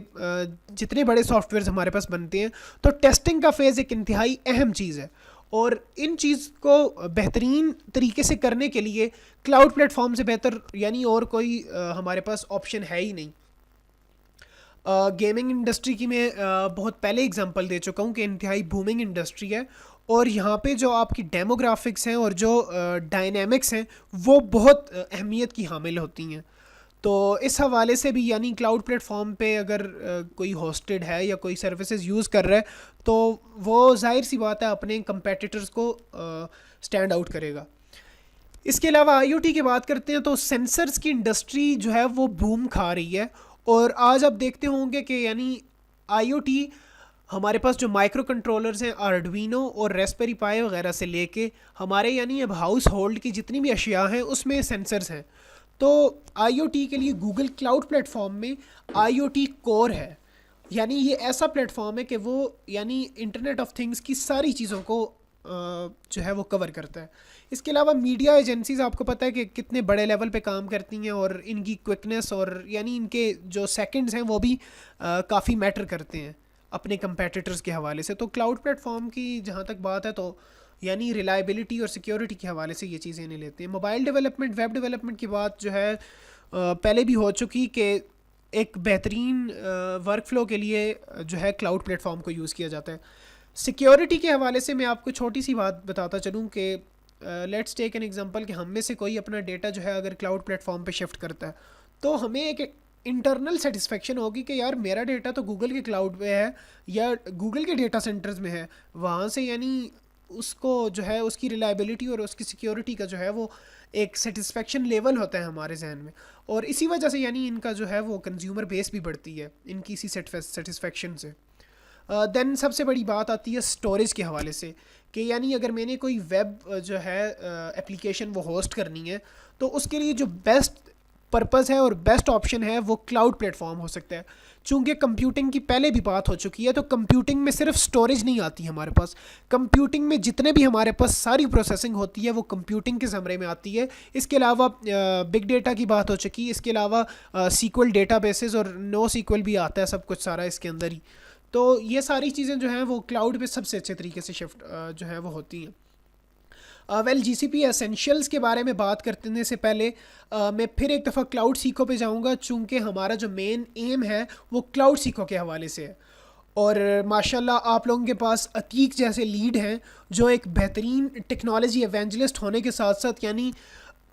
جتنے بڑے سافٹ ویئرز ہمارے پاس بنتے ہیں تو ٹیسٹنگ کا فیز ایک انتہائی اہم چیز ہے, اور ان چیز کو بہترین طریقے سے کرنے کے لیے کلاؤڈ پلیٹ فارم سے بہتر یعنی اور کوئی ہمارے پاس آپشن ہے ہی نہیں. گیمنگ انڈسٹری کی میں بہت پہلے اگزامپل دے چکا ہوں کہ انتہائی بومنگ انڈسٹری ہے, اور یہاں پہ جو آپ کی ڈیموگرافکس ہیں اور جو ڈائنامکس ہیں وہ بہت اہمیت کی حامل ہوتی ہیں. تو اس حوالے سے بھی یعنی کلاؤڈ پلیٹ فارم پہ اگر کوئی ہوسٹڈ ہے یا کوئی سروسز یوز کر رہا ہے تو وہ ظاہر سی بات ہے اپنے کمپیٹیٹرز کو اسٹینڈ آؤٹ کرے گا. اس کے علاوہ آئی او ٹی کی بات کرتے ہیں تو سینسرز کی انڈسٹری جو ہے وہ بوم کھا رہی ہے, اور آج آپ دیکھتے ہوں گے کہ یعنی آئی او ٹی ہمارے پاس جو مائکرو کنٹرولرز ہیں آرڈوینو اور ریسپیری پائی وغیرہ سے لے کے ہمارے یعنی اب ہاؤس ہولڈ کی جتنی بھی اشیاء ہیں اس میں سینسرز ہیں. تو آئی او ٹی کے لیے گوگل کلاؤڈ پلیٹ فارم میں آئی او ٹی کور ہے, یعنی یہ ایسا پلیٹ فارم ہے کہ وہ یعنی انٹرنیٹ آف تھنگس کی ساری چیزوں کو جو ہے وہ کور کرتا ہے. اس کے علاوہ میڈیا ایجنسیز آپ کو پتہ ہے کہ کتنے بڑے لیول پہ کام کرتی ہیں, اور ان کی کوئکنیس اور یعنی ان کے جو سیکنڈز ہیں وہ بھی کافی میٹر کرتے ہیں اپنے کمپیٹیٹرز کے حوالے سے. تو کلاؤڈ پلیٹ فارم کی جہاں تک بات ہے تو یعنی ریلائبلٹی اور سیکیورٹی کے حوالے سے یہ چیزیں انہیں لیتے ہیں. موبائل ڈیولپمنٹ ویب ڈیولپمنٹ کی بات جو ہے پہلے بھی ہو چکی کہ ایک بہترین ورک فلو کے لیے جو ہے کلاؤڈ پلیٹ فارم کو یوز کیا جاتا ہے. سیکیورٹی کے حوالے سے میں آپ کو چھوٹی سی بات بتاتا چلوں کہ لیٹس ٹیک این ایگزامپل کہ ہم میں سے کوئی اپنا ڈیٹا جو ہے اگر کلاؤڈ پلیٹ فارم پہ شفٹ کرتا ہے تو ہمیں ایک انٹرنل سیٹسفیکشن ہوگی کہ یار میرا ڈیٹا تو گوگل کے کلاؤڈ پہ ہے یا گوگل کے ڈیٹا سینٹرز میں ہے, وہاں سے یعنی اس کو جو ہے اس کی ریلائبلٹی اور اس کی سیکیورٹی کا جو ہے وہ ایک سیٹسفیکشن لیول ہوتا ہے ہمارے ذہن میں, اور اسی وجہ سے یعنی ان کا جو ہے وہ کنزیومر بیس بھی بڑھتی ہے ان کی اسی سیٹسفیکشن سے. دین سب سے بڑی بات آتی ہے اسٹوریج کے حوالے سے کہ یعنی اگر میں نے کوئی ویب جو ہے اپلیکیشن وہ ہوسٹ کرنی ہے تو اس کے لیے جو بیسٹ پرپز ہے اور بیسٹ آپشن ہے وہ کلاؤڈ پلیٹ فارم ہو سکتا ہے. چونکہ کمپیوٹنگ کی پہلے بھی بات ہو چکی ہے تو کمپیوٹنگ میں صرف اسٹوریج نہیں آتی ہمارے پاس, کمپیوٹنگ میں جتنے بھی ہمارے پاس ساری پروسیسنگ ہوتی ہے وہ کمپیوٹنگ کے زمرے میں آتی ہے. اس کے علاوہ بگ ڈیٹا کی بات ہو چکی, اس کے علاوہ سیکول ڈیٹا بیسز اور نو سیکول بھی آتا ہے, سب کچھ سارا اس کے اندر ہی. تو یہ ساری چیزیں جو ہیں وہ کلاؤڈ پہ سب سے اچھے طریقے سے شفٹ جو ہے وہ ہوتی ہیں. ویل جی سی پی ایسینشیلس کے بارے میں بات کرنے سے پہلے میں پھر ایک دفعہ کلاؤڈ سیکھو پہ جاؤں گا, چونکہ ہمارا جو مین ایم ہے وہ کلاؤڈ سیکھو کے حوالے سے ہے, اور ماشاءاللہ آپ لوگوں کے پاس عتیق جیسے لیڈ ہیں جو ایک بہترین ٹیکنالوجی ایونجلسٹ ہونے کے ساتھ ساتھ یعنی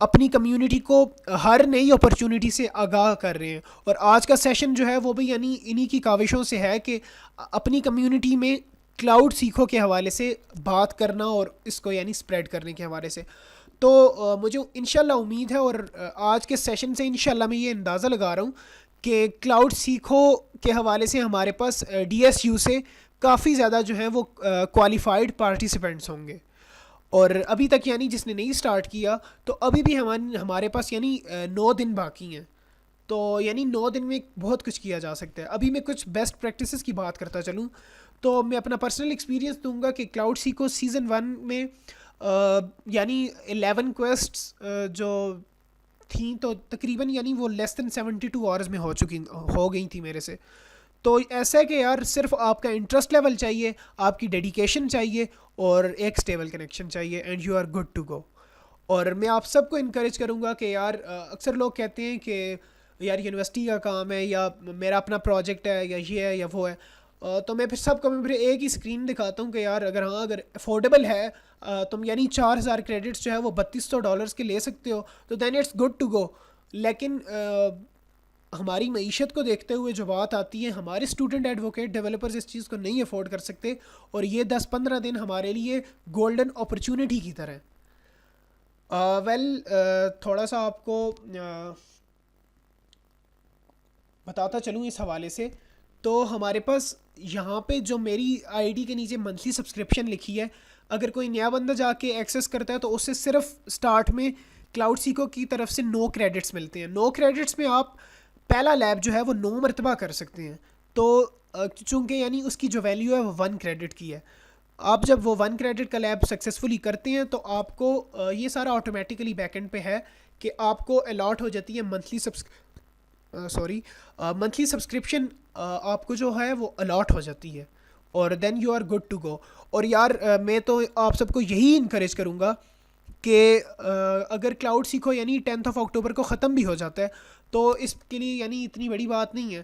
اپنی کمیونٹی کو ہر نئی اپرچونٹی سے آگاہ کر رہے ہیں. اور آج کا سیشن جو ہے وہ بھی یعنی انہی کی کاوشوں سے ہے کہ اپنی کمیونٹی میں کلاؤڈ سیکھو کے حوالے سے بات کرنا اور اس کو یعنی اسپریڈ کرنے کے حوالے سے. تو مجھے انشاءاللہ امید ہے اور آج کے سیشن سے انشاءاللہ میں یہ اندازہ لگا رہا ہوں کہ کلاؤڈ سیکھو کے حوالے سے ہمارے پاس ڈی ایس یو سے کافی زیادہ جو ہیں وہ کوالیفائڈ پارٹیسپینٹس ہوں گے, اور ابھی تک یعنی جس نے نہیں سٹارٹ کیا تو ابھی بھی ہمارے پاس یعنی 9 دن باقی ہیں. تو یعنی 9 دن میں بہت کچھ کیا جا سکتا ہے. ابھی میں کچھ بیسٹ پریکٹسز کی بات کرتا چلوں تو میں اپنا پرسنل ایکسپیرینس دوں گا کہ کلاؤڈ سیکھو سیزن 1 میں یعنی 11 کویسٹس جو تھیں تو تقریباً یعنی وہ لیس دین 72 آورز میں ہو گئی تھیں میرے سے. تو ایسا ہے کہ یار صرف آپ کا انٹرسٹ لیول چاہیے, آپ کی ڈیڈیکیشن چاہیے اور ایک اسٹیبل کنیکشن چاہیے and you are good to go. اور میں آپ سب کو انکریج کروں گا کہ یار اکثر لوگ کہتے ہیں کہ یار یونیورسٹی کا کام ہے یا میرا اپنا پروجیکٹ ہے یا یہ ہے یا وہ ہے, تو میں پھر سب کو میں پھر ایک ہی اسکرین دکھاتا ہوں کہ یار اگر افورڈیبل ہے تم یعنی 4000 کریڈٹس جو ہے وہ $3200 کے لے سکتے ہو تو دین اٹس گڈ ٹو گو. لیکن ہماری معیشت کو دیکھتے ہوئے جو بات آتی ہے ہمارے اسٹوڈنٹ ایڈوکیٹ ڈیولپرز اس چیز کو نہیں افورڈ کر سکتے, اور یہ 10-15 دن ہمارے لیے گولڈن اپرچونٹی کی طرح. تھوڑا سا آپ کو بتاتا چلوں اس حوالے سے. تو ہمارے پاس یہاں پہ جو میری آئی ڈی کے نیچے منتھلی سبسکرپشن لکھی ہے, اگر کوئی نیا بندہ جا کے ایکسیس کرتا ہے تو اس سے صرف سٹارٹ میں کلاؤڈ سیکھو کی طرف سے 9 کریڈٹس ملتے ہیں. 9 کریڈٹس میں آپ پہلا لیب جو ہے وہ 9 مرتبہ کر سکتے ہیں. تو چونکہ یعنی اس کی جو ویلیو ہے وہ 1 کریڈٹ کی ہے. آپ جب وہ 1 کریڈٹ کا لیب سکسیزفلی کرتے ہیں تو آپ کو یہ سارا آٹومیٹیکلی بیک اینڈ پہ ہے کہ آپ کو الاٹ ہو جاتی ہے منتھلی سبسکرپشن آپ کو جو ہے وہ الاٹ ہو جاتی ہے, اور then you are good to go. اور یار میں تو آپ سب کو یہی انکریج کروں گا کہ اگر کلاؤڈ سیکھو یعنی 10 اکتوبر کو ختم بھی ہو جاتا ہے تو اس کے لیے یعنی اتنی بڑی بات نہیں ہے,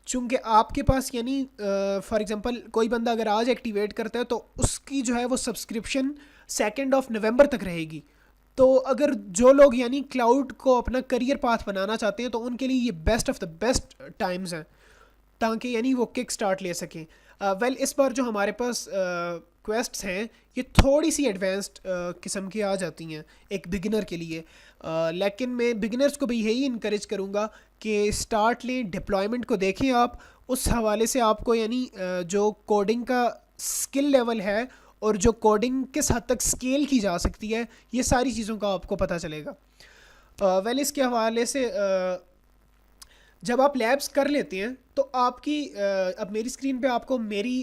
چونکہ آپ کے پاس یعنی فار ایگزامپل کوئی بندہ اگر آج ایکٹیویٹ کرتا ہے تو اس کی جو ہے وہ سبسکرپشن 2 نومبر تک رہے گی. تو اگر جو لوگ یعنی کلاؤڈ کو اپنا کریئر پاتھ بنانا چاہتے ہیں تو ان کے لیے یہ best of the best Times ہیں تاکہ یعنی وہ کک سٹارٹ لے سکیں. ویل اس بار جو ہمارے پاس کویسٹس ہیں یہ تھوڑی سی ایڈوانسڈ قسم کی آ جاتی ہیں ایک بگنر کے لیے, لیکن میں بگنرز کو بھی یہی انکریج کروں گا کہ اسٹارٹ لیں, ڈپلائمنٹ کو دیکھیں آپ, اس حوالے سے آپ کو یعنی جو کوڈنگ کا اسکل لیول ہے اور جو کوڈنگ کس حد تک اسکیل کی جا سکتی ہے یہ ساری چیزوں کا آپ کو پتہ چلے گا. ویل اس کے حوالے سے جب آپ لیبس کر لیتے ہیں تو آپ کی اب میری اسکرین پہ آپ کو میری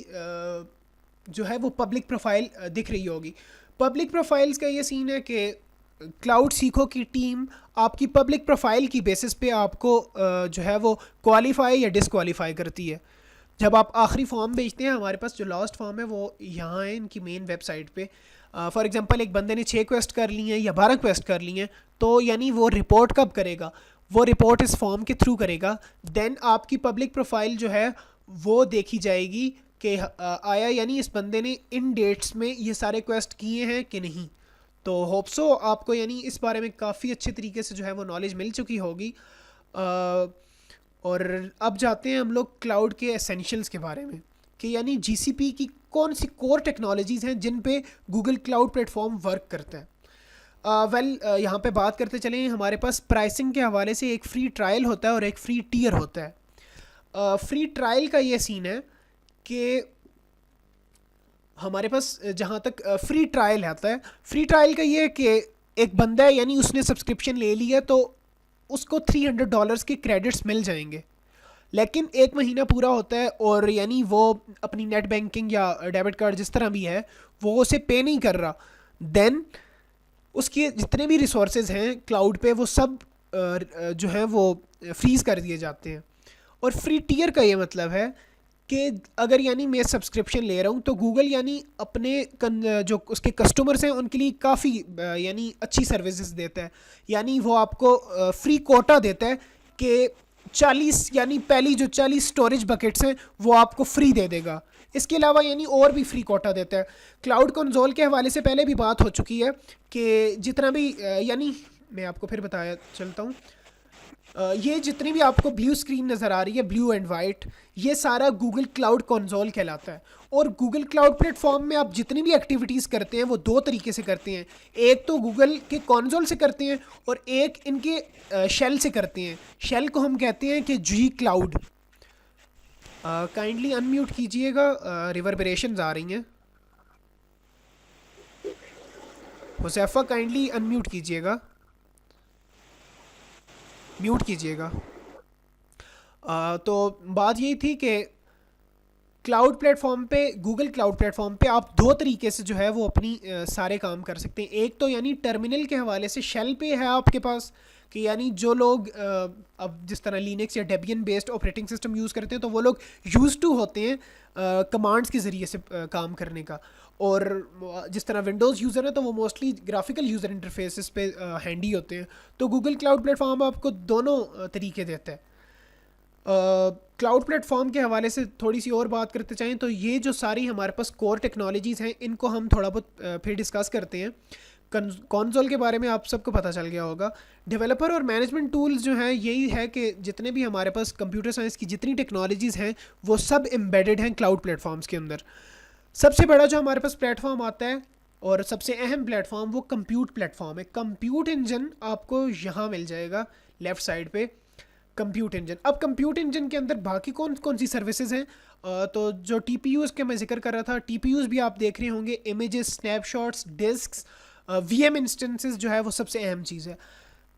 جو ہے وہ پبلک پروفائل دکھ رہی ہوگی. پبلک پروفائلز کا یہ سین ہے کہ کلاؤڈ سیکھو کی ٹیم آپ کی پبلک پروفائل کی بیسس پہ آپ کو جو ہے وہ کوالیفائی یا ڈسکوالیفائی کرتی ہے. جب آپ آخری فارم بھیجتے ہیں, ہمارے پاس جو لاسٹ فارم ہے وہ یہاں ہے ان کی مین ویب سائٹ پہ. فار ایگزامپل ایک بندے نے 6 کویسٹ کر لی ہیں یا 12 کویسٹ کر لی ہیں, تو یعنی وہ رپورٹ کب کرے گا, وہ رپورٹ اس فارم کے تھرو کرے گا. دین آپ کی پبلک پروفائل جو ہے وہ دیکھی جائے گی کہ آیا یعنی اس بندے نے ان ڈیٹس میں یہ سارے کویسٹ کیے ہیں کہ نہیں. تو ہوپ سو آپ کو یعنی اس بارے میں کافی اچھے طریقے سے جو ہے وہ نالج مل چکی ہوگی. اور اب جاتے ہیں ہم لوگ کلاؤڈ کے اسینشلز کے بارے میں کہ یعنی جی سی پی کی کون سی کور ٹیکنالوجیز ہیں جن پہ Google cloud plate form work کرتا ہے. ویل یہاں پہ بات کرتے چلیں, ہمارے پاس پرائسنگ کے حوالے سے ایک فری ٹرائل ہوتا ہے اور ایک فری ٹیئر ہوتا ہے. فری ٹرائل کا یہ سین ہے کہ ہمارے پاس جہاں تک فری ٹرائل آتا ہے, فری ٹرائل کا یہ ہے کہ ایک بندہ ہے یعنی اس نے سبسکرپشن لے لی ہے تو اس کو $300 کے کریڈٹس مل جائیں گے, لیکن 1 مہینہ پورا ہوتا ہے اور یعنی وہ اپنی نیٹ بینکنگ یا ڈیبٹ کارڈ جس طرح بھی ہے وہ اسے پے نہیں کر رہا. دین اس کے جتنے بھی ریسورسز ہیں کلاؤڈ پہ وہ سب جو ہیں وہ فریز کر دیے جاتے ہیں. اور فری ٹیئر کا یہ مطلب ہے کہ اگر یعنی میں سبسکرپشن لے رہا ہوں تو گوگل یعنی اپنے جو اس کے کسٹمرز ہیں ان کے لیے کافی یعنی اچھی سروسز دیتا ہے. یعنی وہ آپ کو فری کوٹا دیتا ہے کہ 40 یعنی پہلی جو 40 اسٹوریج بکیٹس ہیں وہ آپ کو فری دے دے گا. اس کے علاوہ یعنی اور بھی فری کوٹا دیتا ہے. کلاؤڈ کنسول کے حوالے سے پہلے بھی بات ہو چکی ہے کہ جتنا بھی یعنی میں آپ کو پھر بتایا چلتا ہوں, یہ جتنی بھی آپ کو بلیو اسکرین نظر آ رہی ہے, بلیو اینڈ وائٹ, یہ سارا گوگل کلاؤڈ کنسول کہلاتا ہے. اور گوگل کلاؤڈ پلیٹ فارم میں آپ جتنی بھی ایکٹیویٹیز کرتے ہیں وہ 2 طریقے سے کرتے ہیں. ایک تو گوگل کے کنسول سے کرتے ہیں اور ایک ان کے شیل سے کرتے ہیں. شیل کو ہم کہتے ہیں کہ جی کلاؤڈ. کائنڈلی ان میوٹ کیجئے گا, ریوربریشنز آ رہی ہیں. حذیفہ کائنڈلی ان میوٹ کیجئے گا, میوٹ کیجئے گا. تو بات یہی تھی کہ کلاؤڈ پلیٹ فارم پہ, گوگل کلاؤڈ پلیٹ فارم پہ آپ 2 طریقے سے جو ہے وہ اپنی سارے کام کر سکتے ہیں. ایک تو یعنی ٹرمینل کے حوالے سے شیل پہ ہے آپ کے پاس کہ یعنی جو لوگ اب جس طرح لینکس یا ڈیبین بیسڈ آپریٹنگ سسٹم یوز کرتے ہیں تو وہ لوگ یوز ٹو ہوتے ہیں کمانڈس کے ذریعے سے کام کرنے کا, اور جس طرح ونڈوز یوزر ہیں تو وہ موسٹلی گرافیکل یوزر انٹرفیسز پہ ہینڈی ہوتے ہیں. تو گوگل کلاؤڈ پلیٹ فارم آپ کو دونوں طریقے دیتا ہے. کلاؤڈ پلیٹ فارم کے حوالے سے تھوڑی سی اور بات کرتے چاہیں تو یہ جو ساری ہمارے پاس کور ٹیکنالوجیز ہیں ان کو ہم تھوڑا بہت پھر ڈسکس کرتے ہیں. کنسول کے بارے میں آپ سب کو پتہ چل گیا ہوگا. ڈیولپر اور مینجمنٹ ٹولز جو ہیں یہی ہے کہ جتنے بھی ہمارے پاس کمپیوٹر سائنس کی جتنی ٹیکنالوجیز ہیں وہ سب ایمبیڈڈ ہیں کلاؤڈ پلیٹ فارمز کے اندر. سب سے بڑا جو ہمارے پاس پلیٹ فارم آتا ہے اور سب سے اہم پلیٹ فارم وہ کمپیوٹ پلیٹ فارم ہے. کمپیوٹ انجن آپ کو یہاں مل جائے گا لیفٹ سائڈ پہ, کمپیوٹ انجن. اب کمپیوٹ انجن کے اندر باقی کون سی سروسز ہیں, تو جو ٹی پی یوز کے میں ذکر کر رہا تھا, ٹی پی یوز بھی آپ دیکھ رہے ہوں گے, امیجز, اسنیپ شاٹس, ڈسکس, وی ایم انسٹنسز جو ہے وہ سب سے اہم چیز ہے.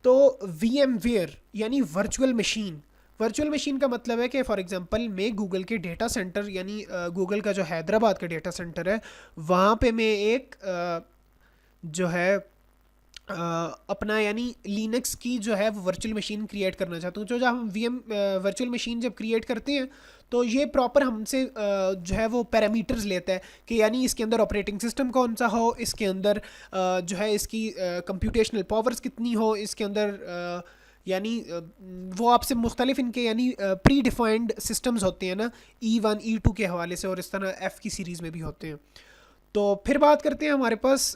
تو وی ایم ویئر یعنی ورچوئل مشین. ورچوئل مشین کا مطلب ہے کہ فار ایگزامپل میں گوگل کے ڈیٹا سینٹر یعنی گوگل کا جو حیدرآباد کا ڈیٹا سینٹر ہے وہاں پہ میں ایک جو ہے اپنا یعنی لینکس کی جو ہے وہ ورچوئل مشین کریٹ کرنا چاہتا ہوں. جو جب ہم وی ایم ورچوئل مشین جب کریٹ کرتے ہیں تو یہ پراپر ہم سے جو ہے وہ پیرامیٹرز لیتا ہے کہ یعنی اس کے اندر آپریٹنگ سسٹم کون سا ہو, اس کے اندر جو ہے اس کی کمپیوٹیشنل پاورز کتنی ہو, اس کے اندر یعنی وہ آپ سے مختلف ان کے یعنی پری ڈیفائنڈ سسٹمز ہوتے ہیں نا, E1 E2 کے حوالے سے, اور اس طرح F کی سیریز میں بھی ہوتے ہیں. تو پھر بات کرتے ہیں ہمارے پاس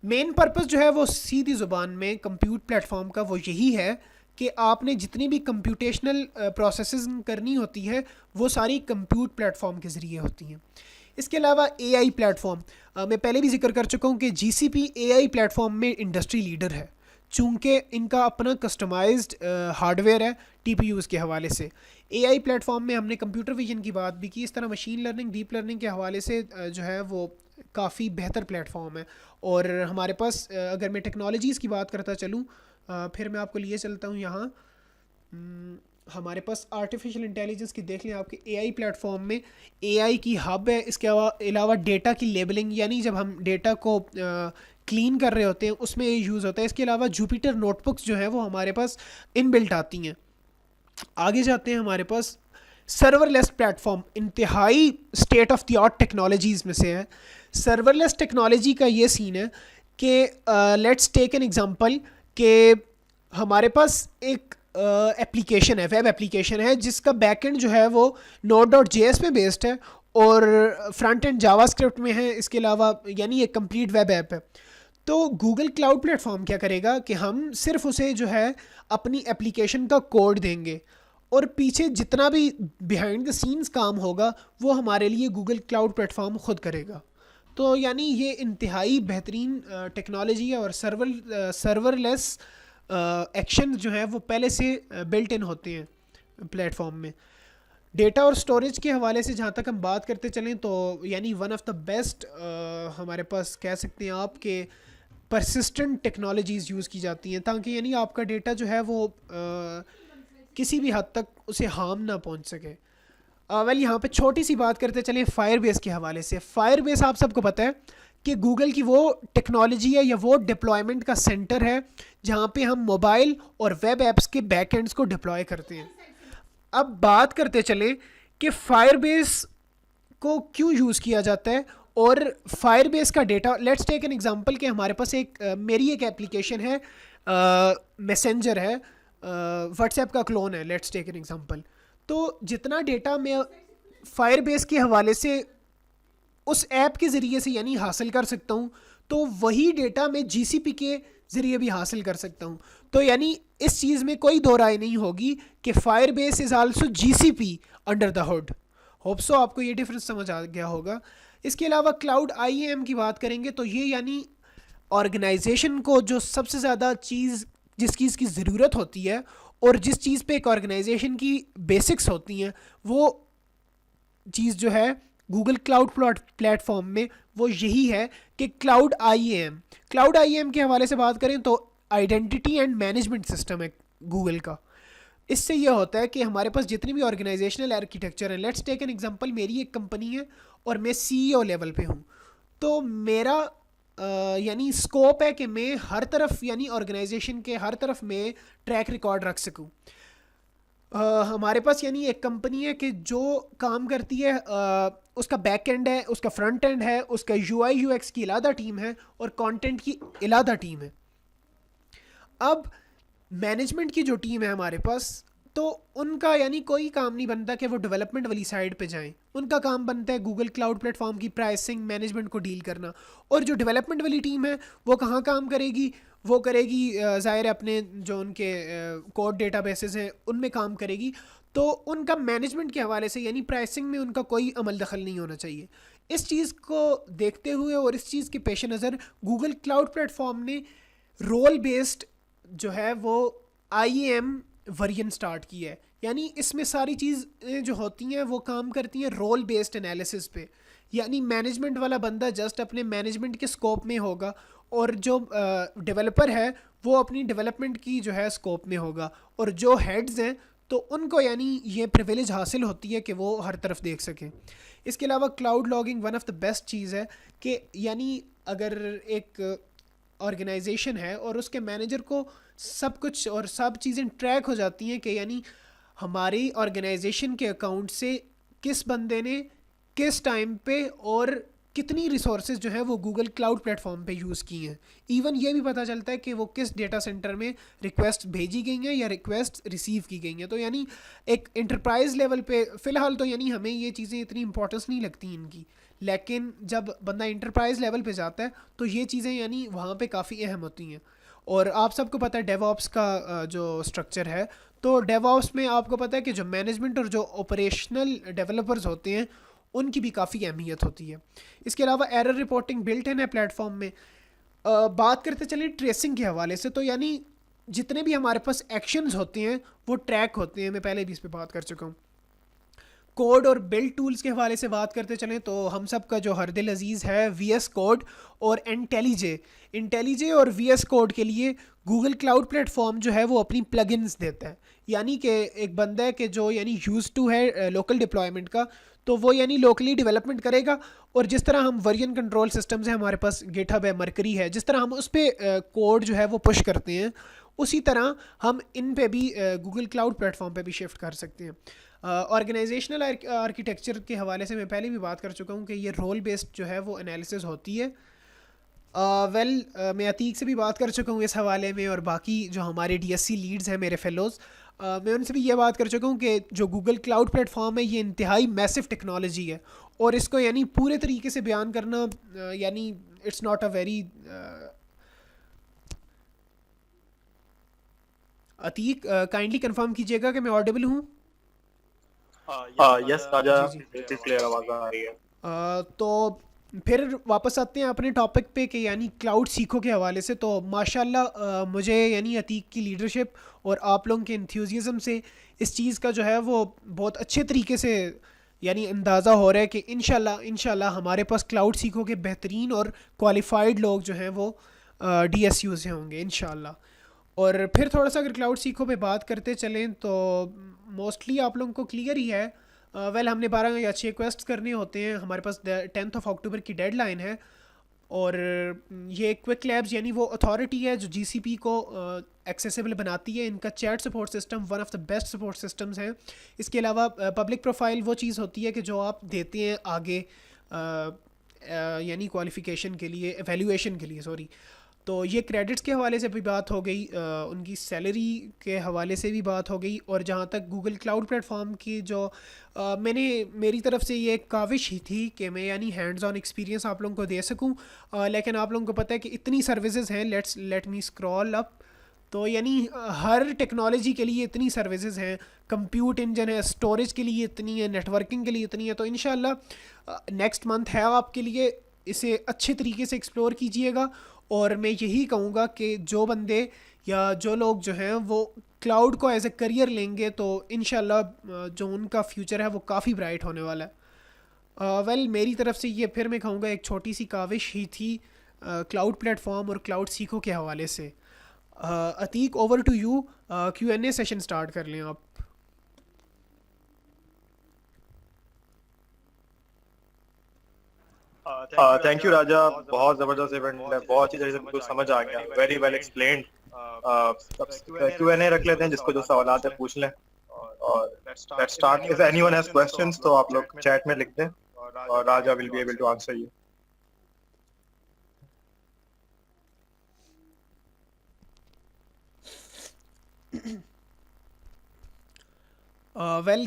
مین پرپس جو ہے وہ سیدھی زبان میں کمپیوٹ پلیٹ فارم کا وہ یہی ہے کہ آپ نے جتنی بھی کمپیوٹیشنل پروسیسز کرنی ہوتی ہے وہ ساری کمپیوٹ پلیٹ فارم کے ذریعے ہوتی ہیں. اس کے علاوہ اے آئی پلیٹ فارم میں پہلے بھی ذکر کر چکا ہوں کہ جی سی پی اے آئی پلیٹ فارم میں انڈسٹری لیڈر ہے, چونکہ ان کا اپنا کسٹمائزڈ ہارڈ ویئر ہے ٹی پی یوز کے حوالے سے. اے آئی پلیٹ فارم میں ہم نے کمپیوٹر ویژن کی بات بھی کی, اس طرح مشین لرننگ ڈیپ لرننگ کے حوالے سے جو ہے وہ کافی بہتر پلیٹ فارم ہے. اور ہمارے پاس اگر میں ٹیکنالوجیز کی بات کرتا چلوں پھر میں آپ کو لیے چلتا ہوں یہاں, ہمارے پاس آرٹیفیشیل انٹیلیجنس کی دیکھ لیں آپ کے اے آئی پلیٹ فارم میں اے آئی کی ہب ہے. اس کے علاوہ ڈیٹا کی لیبلنگ, یعنی جب ہم ڈیٹا کو کلین کر رہے ہوتے ہیں اس میں یوز ہوتا ہے. اس کے علاوہ جوپیٹر نوٹ بکس جو ہیں وہ ہمارے پاس ان بلٹ آتی ہیں. آگے جاتے ہیں, ہمارے پاس سرور لیس پلیٹ فارم انتہائی state of the art technologies میں سے ہے. سرور لیس ٹیکنالوجی کا یہ سین ہے کہ لیٹس ٹیک این ایگزامپل کہ ہمارے پاس ایک اپلیکیشن ہے, ویب اپلیکیشن ہے جس کا بیک اینڈ جو ہے وہ نوڈ ڈاٹ جے ایس پہ بیسڈ ہے اور فرنٹ اینڈ جاوا اسکرپٹ میں ہے. اس کے علاوہ یعنی ایک کمپلیٹ ویب ایپ ہے. تو گوگل کلاؤڈ پلیٹ فارم کیا کرے گا کہ ہم صرف اسے جو ہے اپنی اپلیکیشن کا کوڈ دیں گے اور پیچھے جتنا بھی بیہائنڈ دا سینس کام ہوگا وہ ہمارے لیے گوگل کلاؤڈ پلیٹ فارم خود کرے گا. تو یعنی یہ انتہائی بہترین ٹیکنالوجی ہے اور سرور لیس ایکشن جو ہے وہ پہلے سے بلٹ ان ہوتے ہیں پلیٹ فارم میں. ڈیٹا اور اسٹوریج کے حوالے سے جہاں تک ہم بات کرتے چلیں تو یعنی ون آف دا بیسٹ ہمارے پاس کہہ سکتے ہیں آپ کہ پرسسٹنٹ ٹیکنالوجیز یوز کی جاتی ہیں تاکہ یعنی آپ کا ڈیٹا جو ہے وہ کسی بھی حد تک اسے ہارم نہ پہنچ سکے. ویل یہاں پہ چھوٹی سی بات کرتے چلیں فائر بیس کے حوالے سے. فائر بیس آپ سب کو پتہ ہے کہ گوگل کی وہ ٹیکنالوجی ہے یا وہ ڈپلائمنٹ کا سینٹر ہے جہاں پہ ہم موبائل اور ویب ایپس کے بیک اینڈس کو ڈپلوائے کرتے ہیں. اب بات کرتے چلیں کہ فائر بیس کو کیوں یوز کیا جاتا ہے اور فائر بیس کا data. Let's take an example کہ ہمارے پاس میری ایک اپلیکیشن ہے, میسنجر ہے, واٹس ایپ کا کلون ہے. Let's take an example. تو جتنا ڈیٹا میں فائر بیس کے حوالے سے اس ایپ کے ذریعے سے یعنی حاصل کر سکتا ہوں تو وہی ڈیٹا میں جی سی پی کے ذریعے بھی حاصل کر سکتا ہوں. تو یعنی اس چیز میں کوئی دو رائے نہیں ہوگی کہ Firebase is also G C P under the hood. Hope so آپ کو یہ ڈفرینس سمجھ آ گیا ہوگا. اس کے علاوہ کلاؤڈ آئی اے ایم کی بات کریں گے تو یہ یعنی آرگنائزیشن کو جو سب سے زیادہ جس چیز کی ضرورت ہوتی ہے اور جس چیز پہ ایک آرگنائزیشن کی بیسکس ہوتی ہیں وہ چیز جو ہے گوگل کلاؤڈ پلیٹ فارم میں وہ یہی ہے کہ cloud I A M. Cloud I A M کے حوالے سے بات کریں تو آئیڈینٹی اینڈ مینجمنٹ سسٹم ہے گوگل کا. اس سے یہ ہوتا ہے کہ ہمارے پاس جتنی بھی آرگنائزیشنل آرکیٹیکچر ہیں, لیٹس ٹیک این ایگزامپل میری ایک کمپنی ہے اور میں سی ای او لیول پہ ہوں, تو میرا یعنی اسکوپ ہے کہ میں ہر طرف یعنی آرگنائزیشن کے ہر طرف میں ٹریک ریکارڈ رکھ سکوں. ہمارے پاس یعنی ایک کمپنی ہے کہ جو کام کرتی ہے, اس کا بیک اینڈ ہے, اس کا فرنٹ اینڈ ہے, اس کا یو آئی یو ایکس کی علیحدہ ٹیم ہے اور کانٹینٹ کی علیحدہ ٹیم ہے. اب مینجمنٹ کی جو ٹیم ہے ہمارے پاس تو ان کا یعنی کوئی کام نہیں بنتا کہ وہ ڈیولپمنٹ والی سائڈ پہ جائیں. ان کا کام بنتا ہے گوگل کلاؤڈ پلیٹ فارم کی پرائسنگ مینجمنٹ کو ڈیل کرنا. اور جو ڈیولپمنٹ والی ٹیم ہے وہ کہاں کام کرے گی, وہ کرے گی ظاہر ہے اپنے جو ان کے کوڈ ڈیٹا بیسز ہیں ان میں کام کرے گی. تو ان کا مینجمنٹ کے حوالے سے یعنی پرائسنگ میں ان کا کوئی عمل دخل نہیں ہونا چاہیے. اس چیز کو دیکھتے ہوئے اور اس چیز کے پیش نظر گوگل کلاؤڈ پلیٹ فارم نے رول بیسڈ جو ہے وہ آئی اے ایم ورژن سٹارٹ کی ہے. یعنی اس میں ساری چیزیں جو ہوتی ہیں وہ کام کرتی ہیں رول بیسڈ انالیسس پہ. یعنی مینجمنٹ والا بندہ جسٹ اپنے مینجمنٹ کے اسکوپ میں ہوگا اور جو ڈیولپر ہے وہ اپنی ڈیولپمنٹ کی جو ہے اسکوپ میں ہوگا, اور جو ہیڈز ہیں تو ان کو یعنی یہ پریویلیج حاصل ہوتی ہے کہ وہ ہر طرف دیکھ سکیں. اس کے علاوہ cloud logging one of the best چیز ہے کہ یعنی اگر ایک آرگنائزیشن ہے اور اس کے مینیجر کو سب کچھ اور سب چیزیں ٹریک ہو جاتی ہیں کہ یعنی ہماری آرگنائزیشن کے اکاؤنٹ سے کس بندے نے کس ٹائم پہ اور کتنی ریسورسز جو ہیں وہ گوگل کلاؤڈ پلیٹ فارم پہ یوز کی ہیں. ایون یہ بھی پتہ چلتا ہے کہ وہ کس ڈیٹا سینٹر میں ریکویسٹ بھیجی گئی ہیں یا ریکویسٹ ریسیو کی گئی ہیں. تو یعنی ایک انٹرپرائز لیول پہ فی الحال تو یعنی ہمیں یہ چیزیں اتنی امپورٹنس نہیں لگتی ان کی, لیکن جب بندہ انٹرپرائز لیول پہ جاتا ہے تو یہ چیزیں یعنی وہاں پہ کافی اہم ہوتی ہیں. اور آپ سب کو پتہ ہے ڈیو آپس کا جو اسٹرکچر ہے, تو ڈیو آپس میں آپ کو پتہ ہے کہ جو مینجمنٹ اور جو آپریشنل ڈیولپرز ہوتے ہیں ان کی بھی کافی اہمیت ہوتی ہے. اس کے علاوہ ایرر رپورٹنگ بلٹ ان ہے پلیٹ فارم میں. بات کرتے چلیں ٹریسنگ کے حوالے سے, تو یعنی جتنے بھی ہمارے پاس ایکشنز ہوتے ہیں وہ ٹریک ہوتے ہیں. میں پہلے بھی اس پہ بات کر چکا ہوں. کوڈ اور بلڈ ٹولز کے حوالے سے بات کرتے چلیں تو ہم سب کا جو ہر دل عزیز ہے وی ایس کوڈ اور انٹیلیجے اور وی ایس کوڈ کے لیے گوگل کلاؤڈ پلیٹ فارم جو ہے وہ اپنی پلگ انس دیتا ہے. یعنی کہ ایک بندہ ہے کہ جو یعنی یوز ٹو ہے لوکل ڈپلائمنٹ کا, تو وہ یعنی لوکلی ڈیولپمنٹ کرے گا. اور جس طرح ہم ورژن کنٹرول سسٹمز ہیں, ہمارے پاس گیٹ ہب ہے, مرکری ہے, جس طرح ہم اس پہ کوڈ جو ہے وہ پش کرتے ہیں, اسی طرح ہم ان پہ بھی گوگل کلاؤڈ پلیٹ فارم پہ بھی شفٹ کر سکتے ہیں. آرگنائزیشنل آرکیٹیکچر کے حوالے سے میں پہلے بھی بات کر چکا ہوں کہ یہ رول بیسڈ جو ہے وہ انالیسز ہوتی ہے. میں عتیق سے بھی بات کر چکا ہوں اس حوالے میں, اور باقی جو ہمارے ڈی ایس سی لیڈز ہیں میرے فیلوز, میں ان سے بھی یہ بات کر چکا ہوں کہ جو گوگل کلاؤڈ پلیٹ فارم ہے یہ انتہائی میسو ٹیکنالوجی ہے, اور اس کو یعنی پورے طریقے سے بیان کرنا یعنی it's not a very. Atiq kindly confirm کیجیے گا کہ میں آڈیبل ہوں. یس راجا, بالکل کلیئر آواز آ رہی ہے. تو پھر واپس آتے ہیں اپنے ٹاپک پہ کہ یعنی کلاؤڈ سیکھو کے حوالے سے. تو ماشاء اللہ مجھے یعنی عتیق کی لیڈرشپ اور آپ لوگوں کے انتھیوزیزم سے اس چیز کا جو ہے وہ بہت اچھے طریقے سے یعنی اندازہ ہو رہا ہے کہ انشاءاللہ ہمارے پاس کلاؤڈ سیکھو کے بہترین اور کوالیفائڈ لوگ جو ہیں وہ ڈی ایس یو سے ہوں گے انشاءاللہ. اور پھر تھوڑا سا اگر کلاؤڈ سیکھو پہ بات کرتے چلیں تو موسٹلی آپ لوگوں کو کلیئر ہی ہے. ہم نے 12 یا 6 کویسٹ کرنے ہوتے ہیں. ہمارے پاس 10 اکتوبر کی ڈیڈ لائن ہے, اور یہ کوئک لیبز یعنی وہ اتھارٹی ہے جو جی سی پی کو ایکسیسیبل بناتی ہے. ان کا chat support system one of the best support systems ہیں. اس کے علاوہ پبلک پروفائل وہ چیز ہوتی ہے کہ جو آپ دیتے ہیں آگے یعنی کوالیفیکیشن کے لیے, ایویلیویشن کے لیے سوری. تو یہ کریڈٹس کے حوالے سے بھی بات ہو گئی, ان کی سیلری کے حوالے سے بھی بات ہو گئی. اور جہاں تک گوگل کلاؤڈ پلیٹ فارم کی جو میری طرف سے یہ ایک کاوش ہی تھی کہ میں یعنی ہینڈز آن ایکسپیرینس آپ لوگوں کو دے سکوں, لیکن آپ لوگوں کو پتہ ہے کہ اتنی سروسز ہیں. لیٹ می اسکرول اپ. تو یعنی ہر ٹیکنالوجی کے لیے اتنی سروسز ہیں, کمپیوٹ انجن ہے, اسٹوریج کے لیے اتنی ہے, نیٹ ورکنگ کے لیے اتنی ہے. تو انشاءاللہ نیکسٹ منتھ ہے آپ کے لیے, اسے اچھے طریقے سے ایکسپلور کیجیے گا. اور میں یہی کہوں گا کہ جو بندے یا جو لوگ جو ہیں وہ کلاؤڈ کو ایز اے کریئر لیں گے تو انشاءاللہ جو ان کا فیوچر ہے وہ کافی برائٹ ہونے والا ہے. میری طرف سے یہ پھر میں کہوں گا ایک چھوٹی سی کاوش ہی تھی کلاؤڈ پلیٹ فارم اور کلاؤڈ سیکھو کے حوالے سے. Atiq over to you, Q and A session start کر لیں آپ. تھینک یو راجا, بہت زبردست ایونٹ ہے, بہت اچھی طرح سے بالکل سمجھ آ گیا, very well explained. Q and اے رکھ لیتے ہیں, جس کو جو سوالات ہے پوچھ لیں, اور let's start. If anyone has questions تو آپ لوگ چیٹ میں لکھ دیں, اور Raja will be able to answer you.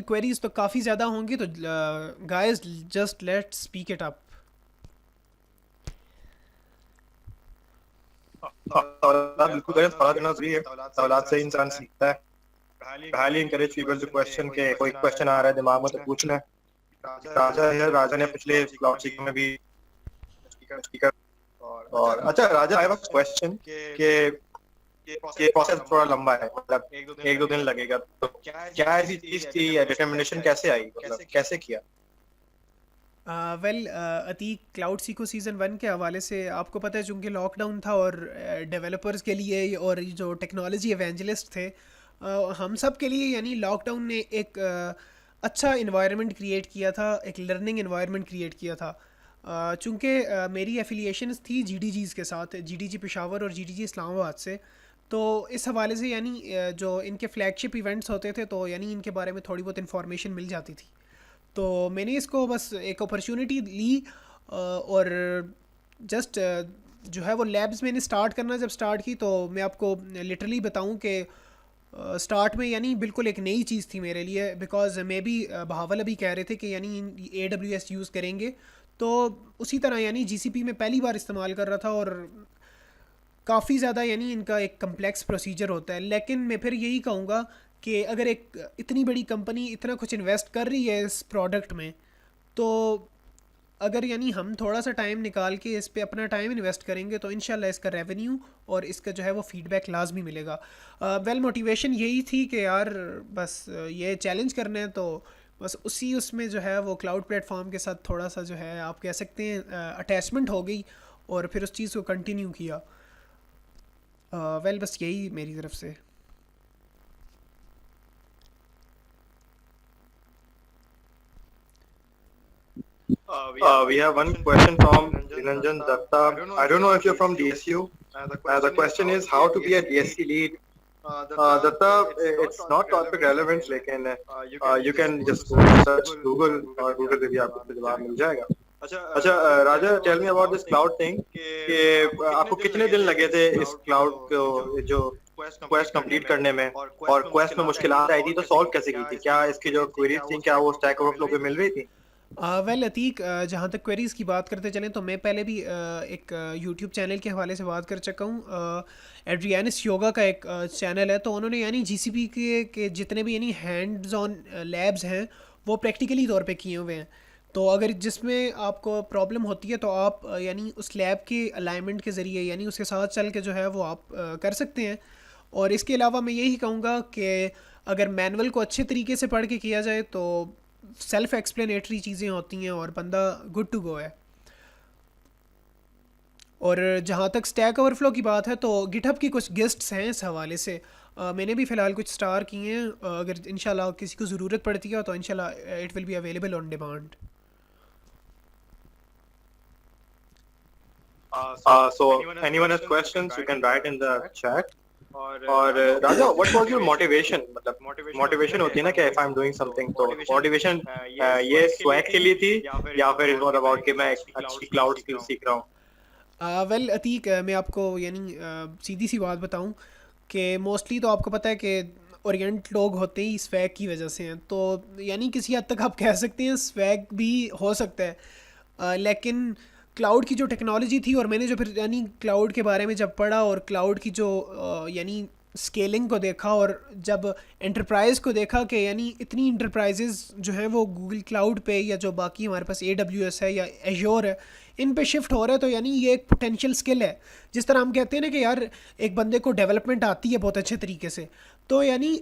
Queries تو کافی زیادہ ہوں گی, تو guys just let speak it up. بالکل کریں, سوالات کرنا ضروری ہے, سوالات سے انسان سیکھتا ہے. Highly encourage people to question, کہ کوئی کوسچن آ رہا ہے دماغ میں تو پوچھ لیں. راجا نے پچھلے کلاؤڈ سیکھنے میں بھی اسپیکر. اور اچھا راجا, آئی ہیو اے کوسچن کہ یہ پروسیس تھوڑا لمبا ہے, مطلب 1-2 دن لگے گا, تو کیا ایسی چیز تھی, ڈٹرمنیشن کیسے آئی, مطلب کیسے کیا؟ عتیق کلاؤڈ سیکھو سیزن 1 کے حوالے سے آپ کو پتہ ہے چونکہ لاک ڈاؤن تھا اور ڈیولپرز کے لیے اور جو ٹیکنالوجی ایونجلسٹ تھے ہم سب کے لیے یعنی لاک ڈاؤن نے ایک اچھا انوائرمنٹ کریٹ کیا تھا, ایک لرننگ انوائرمنٹ کریٹ کیا تھا. چونکہ میری ایفیلیشنز تھی جی ڈی جیز کے ساتھ, جی ڈی جی پشاور اور جی ڈی جی اسلام آباد سے, تو اس حوالے سے یعنی جو ان کے فلیگ شپ ایونٹس ہوتے تھے تو یعنی ان کے بارے میں تھوڑی بہت انفارمیشن مل جاتی تھی. تو میں نے اس کو بس ایک اپرچونٹی لی اور جسٹ جو ہے وہ لیبس میں نے اسٹارٹ کرنا جب اسٹارٹ کی تو میں آپ کو لٹرلی بتاؤں کہ اسٹارٹ میں یعنی بالکل ایک نئی چیز تھی میرے لیے، بیکاز میں بھی بہاول ابھی کہہ رہے تھے کہ یعنی اے ڈبلیو ایس یوز کریں گے، تو اسی طرح یعنی جی سی پی میں پہلی بار استعمال کر رہا تھا اور کافی زیادہ یعنی ان کا ایک کمپلیکس پروسیجر ہوتا ہے. لیکن میں پھر یہی کہوں گا کہ اگر ایک اتنی بڑی کمپنی اتنا کچھ انویسٹ کر رہی ہے اس پروڈکٹ میں، تو اگر یعنی ہم تھوڑا سا ٹائم نکال کے اس پہ اپنا ٹائم انویسٹ کریں گے تو انشاءاللہ اس کا ریونیو اور اس کا جو ہے وہ فیڈ بیک لازمی ملے گا. ویل موٹیویشن یہی تھی کہ یار بس یہ چیلنج کرنا ہے، تو بس اس میں جو ہے وہ کلاؤڈ پلیٹ فارم کے ساتھ تھوڑا سا جو ہے آپ کہہ سکتے ہیں اٹیچمنٹ ہو گئی اور پھر اس چیز کو کنٹینیو کیا. ویل بس یہی میری طرف سے. We have one question from Niranjan Datta. I don't know if you're from DSU. The question is how to be a DSC lead. Datta, it's not topic relevant, lekin you can just go search Google اور Google پہ بھی آپ کو جواب مل جائے گا. اچھا راجا, tell me about this cloud thing کہ آپ کو کتنے دن لگے تھے اس کلاؤڈ کو جو کویسٹ کمپلیٹ کرنے میں, اور کویسٹ میں مشکلات آئی تھی تو سالو کیسے کی تھی؟ کیا اس کی جو کوئریز تھیں کیا وہ اسٹیک اوور فلو پہ مل رہی تھی؟ ویل عتیق, جہاں تک کوئریز کی بات کرتے چلیں تو میں پہلے بھی ایک یوٹیوب چینل کے حوالے سے بات کر چکا ہوں. ایڈریانس یوگا کا ایک چینل ہے, تو انہوں نے یعنی جی سی پی کے جتنے بھی یعنی ہینڈز آن لیبز ہیں وہ پریکٹیکلی طور پہ کیے ہوئے ہیں. تو اگر جس میں آپ کو پرابلم ہوتی ہے تو آپ یعنی اس لیب کے الائنمنٹ کے ذریعے یعنی اس کے ساتھ چل کے جو ہے وہ آپ کر سکتے ہیں. اور اس کے علاوہ میں یہی کہوں گا کہ اگر مینول کو اچھے طریقے سے پڑھ کے کیا جائے تو سیلف ایکسپلینیٹری چیزیں ہوتی ہیں اور بندہ گڈ ٹو گو ہے. اور جہاں تک اسٹیک اوور فلو کی بات ہے تو گٹ ہب کی کچھ گسٹس ہیں اس حوالے سے, میں نے بھی فی الحال کچھ اسٹار کیے ہیں. اگر انشاءاللہ کسی کو ضرورت پڑتی ہے تو انشاءاللہ it will be available on demand. So anyone has questions you can write in the chat. اور راجا, what was your motivation? مطلب موٹیویشن ہوتی ہے نا کہ if I'm doing something, تو موٹیویشن یہ سویگ کے لیے تھی یا پھر it's not about کہ میں اچھی کلاؤڈ اسکل سیکھ رہا ہوں؟ ویل عتیق, میں آپ کو یعنی سیدھی سی بات بتاؤں کہ موسٹلی تو آپ کو پتہ ہے کہ اورینٹ لوگ ہوتے ہی سویگ کی وجہ سے ہیں, تو یعنی کسی حد تک آپ کہہ سکتے ہیں سویگ بھی ہو سکتا ہے. لیکن کلاؤڈ کی جو ٹیکنالوجی تھی اور میں نے جو پھر یعنی کلاؤڈ کے بارے میں جب پڑھا اور کلاؤڈ کی جو یعنی اسکیلنگ کو دیکھا اور جب انٹرپرائز کو دیکھا کہ یعنی اتنی انٹرپرائزز جو ہیں وہ گوگل کلاؤڈ پہ یا جو باقی ہمارے پاس اے ڈبلیو ایس ہے یا ایجور ہے ان پہ شفٹ ہو رہا ہے, تو یعنی یہ ایک پوٹینشیل اسکل ہے. جس طرح ہم کہتے ہیں نا کہ یار ایک بندے کو ڈیولپمنٹ آتی ہے بہت اچھے طریقے سے, تو یعنی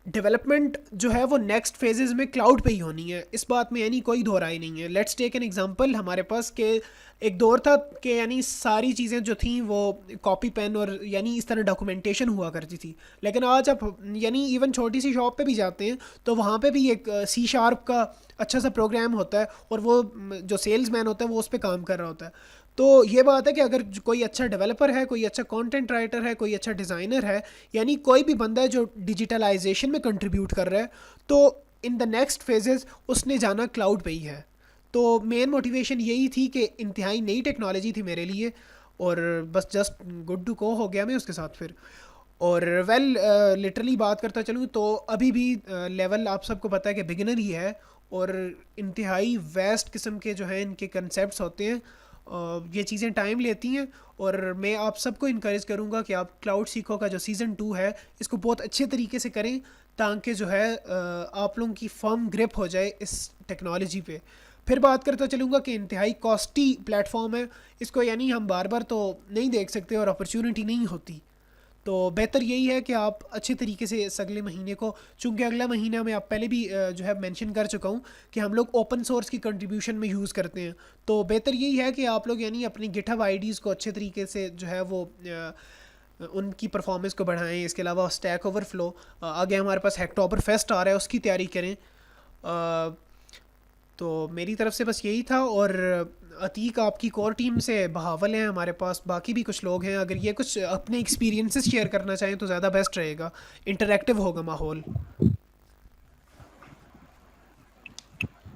ڈیولپمنٹ جو ہے وہ نیکسٹ فیزز میں کلاؤڈ پہ ہی ہونی ہے, اس بات میں یعنی کوئی دو رائے نہیں ہے. لیٹس ٹیک این ایگزامپل, ہمارے پاس کہ ایک دور تھا کہ یعنی ساری چیزیں جو تھیں وہ کاپی پین اور یعنی اس طرح ڈاکومنٹیشن ہوا کرتی تھی, لیکن آج آپ یعنی ایون چھوٹی سی شاپ پہ بھی جاتے ہیں تو وہاں پہ بھی ایک سی شارپ کا اچھا سا پروگرام ہوتا ہے اور وہ جو سیلز مین ہوتا ہے وہ اس پہ کام کر رہا ہوتا ہے. تو یہ بات ہے کہ اگر کوئی اچھا ڈیولپر ہے, کوئی اچھا کانٹینٹ رائٹر ہے, کوئی اچھا ڈیزائنر ہے, یعنی کوئی بھی بندہ ہے جو ڈیجیٹلائزیشن میں کنٹریبیوٹ کر رہا ہے, تو ان دا نیکسٹ فیزز اس نے جانا کلاؤڈ پہ ہی ہے. تو مین موٹیویشن یہی تھی کہ انتہائی نئی ٹیکنالوجی تھی میرے لیے اور بس جسٹ گڈ ٹو گو ہو گیا میں اس کے ساتھ پھر. اور ویل لٹرلی بات کرتا چلوں تو ابھی بھی لیول آپ سب کو پتہ ہے کہ بگنر ہی ہے اور انتہائی ویسٹ قسم کے جو ہیں ان کے کنسیپٹس ہوتے ہیں. یہ چیزیں ٹائم لیتی ہیں اور میں آپ سب کو انکریج کروں گا کہ آپ کلاؤڈ سیکھو کا جو سیزن 2 ہے اس کو بہت اچھے طریقے سے کریں تاکہ جو ہے آپ لوگوں کی فرم گرپ ہو جائے اس ٹیکنالوجی پہ. پھر بات کرتا چلوں گا کہ انتہائی کاسٹلی پلیٹ فارم ہے, اس کو یعنی ہم بار بار تو نہیں دیکھ سکتے اور اپرچونٹی نہیں ہوتی, تو بہتر یہی ہے کہ آپ اچھے طریقے سے اس اگلے مہینے کو, چونکہ اگلا مہینہ میں آپ پہلے بھی جو ہے مینشن کر چکا ہوں کہ ہم لوگ اوپن سورس کی کنٹریبیوشن میں یوز کرتے ہیں, تو بہتر یہی ہے کہ آپ لوگ یعنی اپنی گٹ ہب آئی ڈیز کو اچھے طریقے سے جو ہے وہ ان کی پرفارمنس کو بڑھائیں. اس کے علاوہ اسٹیک اوور فلو, آگے ہمارے پاس ہیکٹوبر فیسٹ آ رہا ہے, اس کی تیاری کریں. تو میری طرف سے بس یہی تھا. اور عتیق آپ کی کور ٹیم سے بہاول ہیں, ہمارے پاس باقی بھی کچھ لوگ ہیں, اگر یہ کچھ اپنے ایکسپیرینسز شیئر کرنا چاہیں تو زیادہ بیسٹ رہے گا, انٹریکٹیو ہوگا ماحول.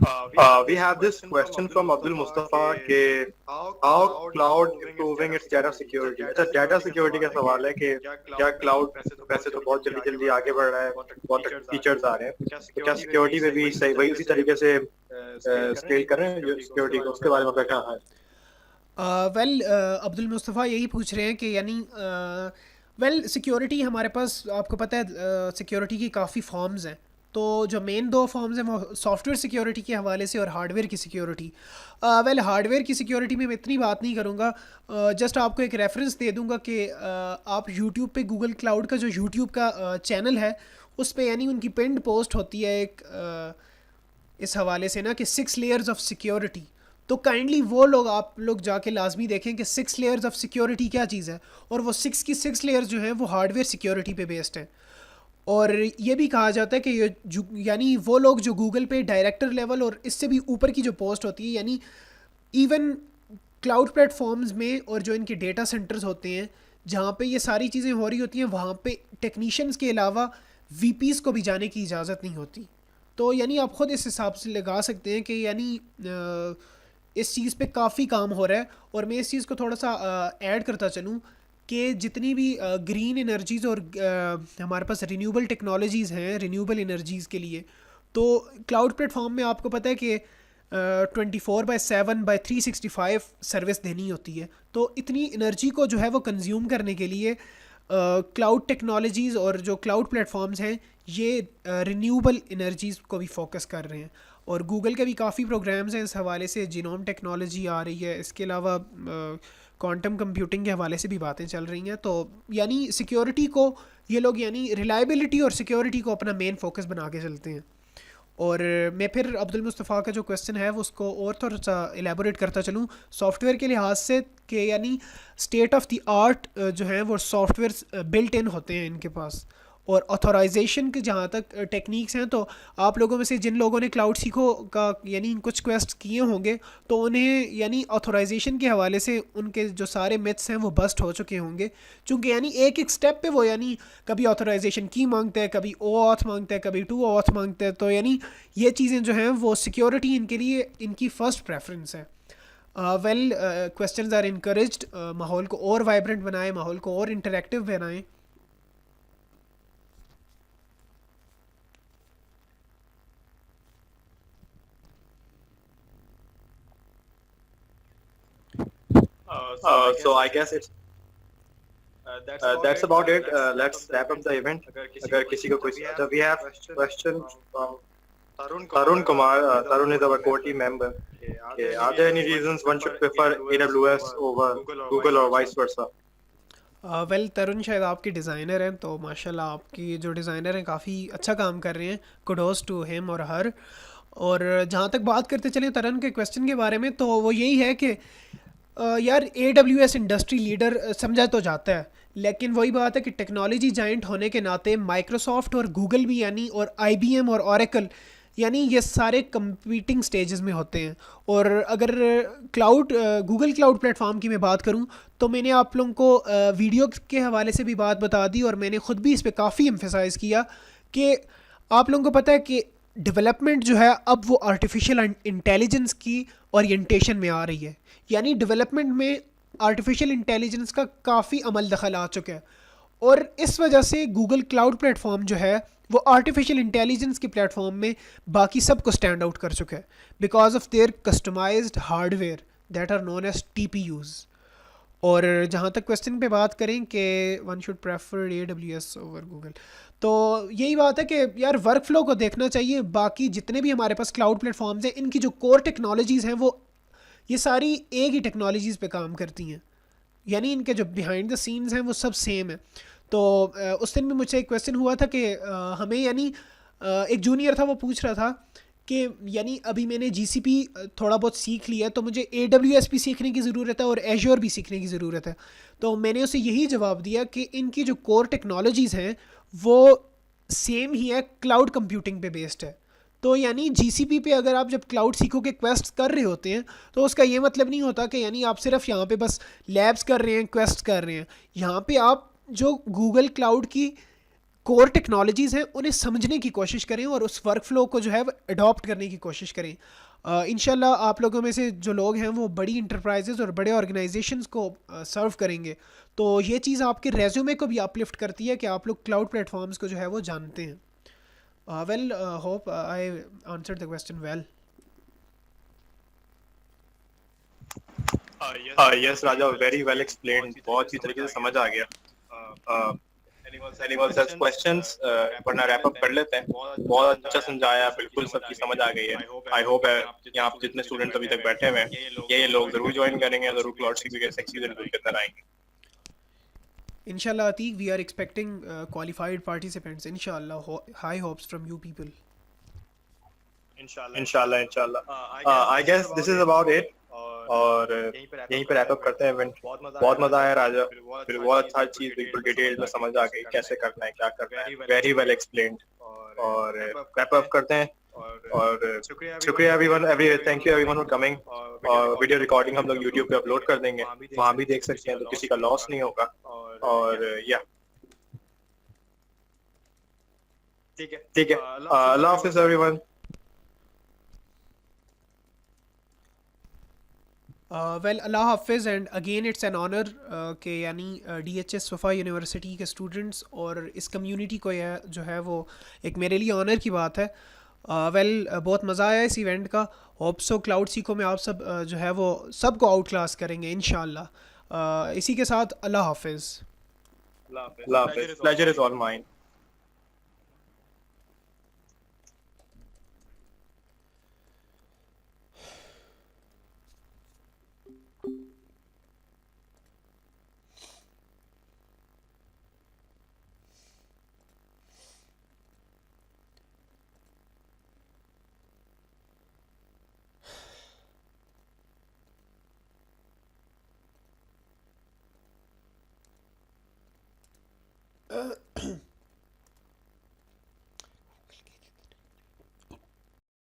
We have this question from Abdul Mustafa کہ how cloud improving its data security. اچھا ڈیٹا سیکورٹی کا سوال ہے کہ کیا کلاؤڈ ویسے تو بہت جلدی جلدی آگے بڑھ رہا ہے, بہت فیچرز آ رہے ہیں, تو کیا سیکورٹی پہ بھی صحیح وہی اسی طریقے سے اسکیل کر رہے ہیں جو سیکورٹی کو, اس کے بارے میں کیا ہے؟ ویل عبد المصطفیٰ یہی پوچھ رہے ہیں کہ یعنی ویل سیکیورٹی ہمارے پاس آپ کو پتہ ہے سیکیورٹی کی کافی فارمز ہیں. تو جو مین دو فارمز ہیں وہ سافٹ ویئر سیکیورٹی کے حوالے سے اور ہارڈ ویئر کی سیکیورٹی. ویل ہارڈ ویئر کی سیکیورٹی میں اتنی بات نہیں کروں گا, جسٹ آپ کو ایک ریفرنس دے دوں گا کہ آپ یوٹیوب پہ گوگل کلاؤڈ کا جو یوٹیوب کا چینل ہے اس پہ یعنی ان کی پنڈ پوسٹ ہوتی ہے ایک اس حوالے سے نا کہ 6 لیئرز آف سیکیورٹی. تو کائنڈلی وہ لوگ آپ لوگ جا کے لازمی دیکھیں کہ 6 لیئرز آف سیکیورٹی کیا چیز ہے, اور وہ 6 کی 6 لیئرز جو ہیں وہ ہارڈ ویئر سیکیورٹی پہ بیسڈ ہیں. اور یہ بھی کہا جاتا ہے کہ یہ یعنی وہ لوگ جو گوگل پہ ڈائریکٹر لیول اور اس سے بھی اوپر کی جو پوسٹ ہوتی ہے, یعنی ایون کلاؤڈ پلیٹ فارمز میں اور جو ان کے ڈیٹا سینٹرز ہوتے ہیں جہاں پہ یہ ساری چیزیں ہو رہی ہوتی ہیں, وہاں پہ ٹیکنیشینز کے علاوہ وی پیز کو بھی جانے کی اجازت نہیں ہوتی. تو یعنی آپ خود اس حساب سے لگا سکتے ہیں کہ یعنی اس چیز پہ کافی کام ہو رہا ہے. اور میں اس چیز کو تھوڑا سا ایڈ کرتا چلوں کہ جتنی بھی گرین انرجیز اور ہمارے پاس رینیوبل ٹیکنالوجیز ہیں رینیوبل انرجیز کے لیے, تو کلاؤڈ پلیٹ فارم میں آپ کو پتہ ہے کہ 24/7/365 سروس دینی ہوتی ہے. تو اتنی انرجی کو جو ہے وہ کنزیوم کرنے کے لیے کلاؤڈ ٹیکنالوجیز اور جو کلاؤڈ پلیٹ فارمز ہیں یہ رینیوبل انرجیز کو بھی فوکس کر رہے ہیں. اور گوگل کے بھی کافی پروگرامز ہیں اس حوالے سے, جینوم ٹیکنالوجی آ رہی ہے, اس کے علاوہ کوانٹم کمپیوٹنگ کے حوالے سے بھی باتیں چل رہی ہیں. تو یعنی سیکیورٹی کو یہ لوگ یعنی ریلائبلٹی اور سیکیورٹی کو اپنا مین فوکس بنا کے چلتے ہیں. اور میں پھر عبد المصطفیٰ کا جو کویسچن ہے وہ اس کو اور تھوڑا سا ایلیبوریٹ کرتا چلوں سافٹ ویئر کے لحاظ سے کہ یعنی اسٹیٹ آف دی آرٹ جو ہیں وہ سافٹ ویئر بلٹ ان ہوتے ہیں ان کے پاس. اور آتھورائزیشن کے جہاں تک ٹیکنیکس ہیں, تو آپ لوگوں میں سے جن لوگوں نے کلاؤڈ سیکھو کا یعنی کچھ کویسٹ کیے ہوں گے تو انہیں یعنی آتھورائزیشن کے حوالے سے ان کے جو سارے میتھس ہیں وہ بسٹ ہو چکے ہوں گے, چونکہ یعنی ایک ایک سٹیپ پہ وہ یعنی کبھی آتھورائزیشن کی مانگتا ہے, کبھی او آتھ مانگتا ہے, کبھی ٹو آتھ مانگتا ہے. تو یعنی یہ چیزیں جو ہیں وہ سیکیورٹی ان کے لیے ان کی فرسٹ پریفرنس ہے. ویل کویسچنز آر انکریجڈ, ماحول کو اور وائبرنٹ بنائیں, ماحول کو اور انٹریکٹیو بنائیں. So I guess it's that's about it. Let's wrap up the event. اگر کسی کو کوئی we have question from Tarun Kumar. Tarun is our core team member. Are there any reasons one should prefer AWS over Google or vice versa? Well Tarun شاید آپ کے designer ہیں, تو ماشاء اللہ آپ کی جو ڈیزائنر ہیں کافی اچھا کام کر رہے ہیں, کوڈوز ٹو ہیم اور ہر. اور جہاں تک بات کرتے چلیں ترن کے کویسچن کے بارے میں, تو وہ یہی ہے کہ یار AWS انڈسٹری لیڈر سمجھا تو جاتا ہے, لیکن وہی بات ہے کہ ٹیکنالوجی جائنٹ ہونے کے ناطے مائیکروسافٹ اور گوگل بھی یعنی اور IBM اور اوریکل یعنی یہ سارے کمپیٹنگ سٹیجز میں ہوتے ہیں. اور اگر گوگل کلاؤڈ پلیٹ فارم کی میں بات کروں تو میں نے آپ لوگوں کو ویڈیو کے حوالے سے بھی بات بتا دی, اور میں نے خود بھی اس پہ کافی ایمفیسائز کیا کہ آپ لوگوں کو پتہ ہے کہ ڈیولپمنٹ جو ہے اب وہ آرٹیفیشیل انٹیلیجنس کی اورینٹیشن میں آ رہی ہے. یعنی ڈیولپمنٹ میں آرٹیفیشیل انٹیلیجنس کا کافی عمل دخل آ چکا ہے, اور اس وجہ سے گوگل کلاؤڈ پلیٹ فارم جو ہے وہ آرٹیفیشیل انٹیلیجنس کے پلیٹ فارم میں باقی سب کو اسٹینڈ آؤٹ کر چکا ہے because of their customized hardware that are known as TPUs. اور جہاں تک کویسچن پہ بات کریں کہ one should prefer AWS over Google, تو یہی بات ہے کہ یار ورک فلو کو دیکھنا چاہیے. باقی جتنے بھی ہمارے پاس کلاؤڈ پلیٹ فارمز ہیں ان کی جو کور ٹیکنالوجیز ہیں وہ یہ ساری ایک ہی ٹیکنالوجیز پہ کام کرتی ہیں, یعنی ان کے جو بیہائنڈ دا سینز ہیں وہ سب سیم ہیں. تو اس دن بھی مجھ سے ایک کویسچن ہوا تھا کہ ہمیں یعنی ایک جونیئر تھا وہ پوچھ رہا تھا کہ یعنی ابھی میں نے GCP تھوڑا بہت سیکھ لیا تو مجھے AWS بھی سیکھنے کی ضرورت ہے اور ایزیور بھی سیکھنے کی ضرورت ہے. تو میں نے اسے یہی جواب دیا کہ ان کی جو کور ٹیکنالوجیز ہیں وہ سیم ہی ہے, کلاؤڈ کمپیوٹنگ پہ بیسڈ ہے. تو یعنی GCP پہ اگر آپ جب کلاؤڈ سیکھو کے کویسٹ کر رہے ہوتے ہیں تو اس کا یہ مطلب نہیں ہوتا کہ یعنی آپ صرف یہاں پہ بس لیبس کر رہے ہیں, کویسٹ کر رہے ہیں. یہاں پہ آپ جو گوگل کلاؤڈ کی کور ٹیکنالوجیز ہیں انہیں سمجھنے کی کوشش کریں اور اس ورک فلو کو جو ہے وہ اڈاپٹ کرنے کی کوشش کریں. انشاءاللہ آپ لوگوں میں سے جو لوگ ہیں وہ بڑی انٹرپرائزز اور بڑے آرگنائزیشنز کو سرو کریں گے, تو یہ چیز آپ کے ریزیومے کو بھی اپ لفٹ کرتی ہے کہ آپ لوگ کلاؤڈ پلیٹ فارمز کو جو ہے وہ جانتے ہیں. Well hope I answered the question well. Yes Raja, very well explained, بہت اچھی طریقے سے سمجھ آ گیا. اینی else questions, ورنہ ریپ اپ کر لیتے ہیں. بہت اچھا سمجھایا, بالکل سب کی سمجھ آ گئی ہے. آئی ہوپ یہاں پہ جتنے اسٹوڈنٹ ابھی تک بیٹھے ہوئے ہیں یہ لوگ ضرور جوائن کریں گے, ضرور کلاؤڈ سی کے سیکشن کے اندر آئیں گے. انشاءاللہ Atiq, we are expecting qualified participants انشاءاللہ. high hopes from you people. انشاءاللہ. I guess this is about it, اور یہیں پہ ریپ اپ کرتے ہیں ایونٹ. بہت مزہ آیا راجا, پھر بہت ہر چیز بالکل ڈیٹیل میں سمجھ آ گئی, کیسے کرنا ہے, کیا کرنا ہے. Very well explained. اور ریپ اپ کرتے ہیں, اور شکریہ everyone, thank you everyone for coming. اور ویڈیو ریکارڈنگ ہم لوگ یوٹیوب پہ اپلوڈ کر دیں گے, وہاں بھی دیکھ سکتے ہیں, تو کسی کا لاس نہیں ہوگا. اور یا ٹھیک ہے, اللہ حافظ ایوری ون. ویل اللہ حافظ. And again it's an honour کہ یعنی D H S Safa university کے اسٹوڈنٹس اور اس کمیونٹی کو یہ جو ہے وہ ایک میرے لیے آنر کی بات ہے. ویل بہت مزہ آیا اس ایونٹ کا. ہوپ سو کلاؤڈ سیکھو میں آپ سب جو ہے وہ سب کو آؤٹ کلاس کریں گے انشاءاللہ. اسی کے ساتھ اللہ حافظ. اللہ حافظ. Pleasure is all mine.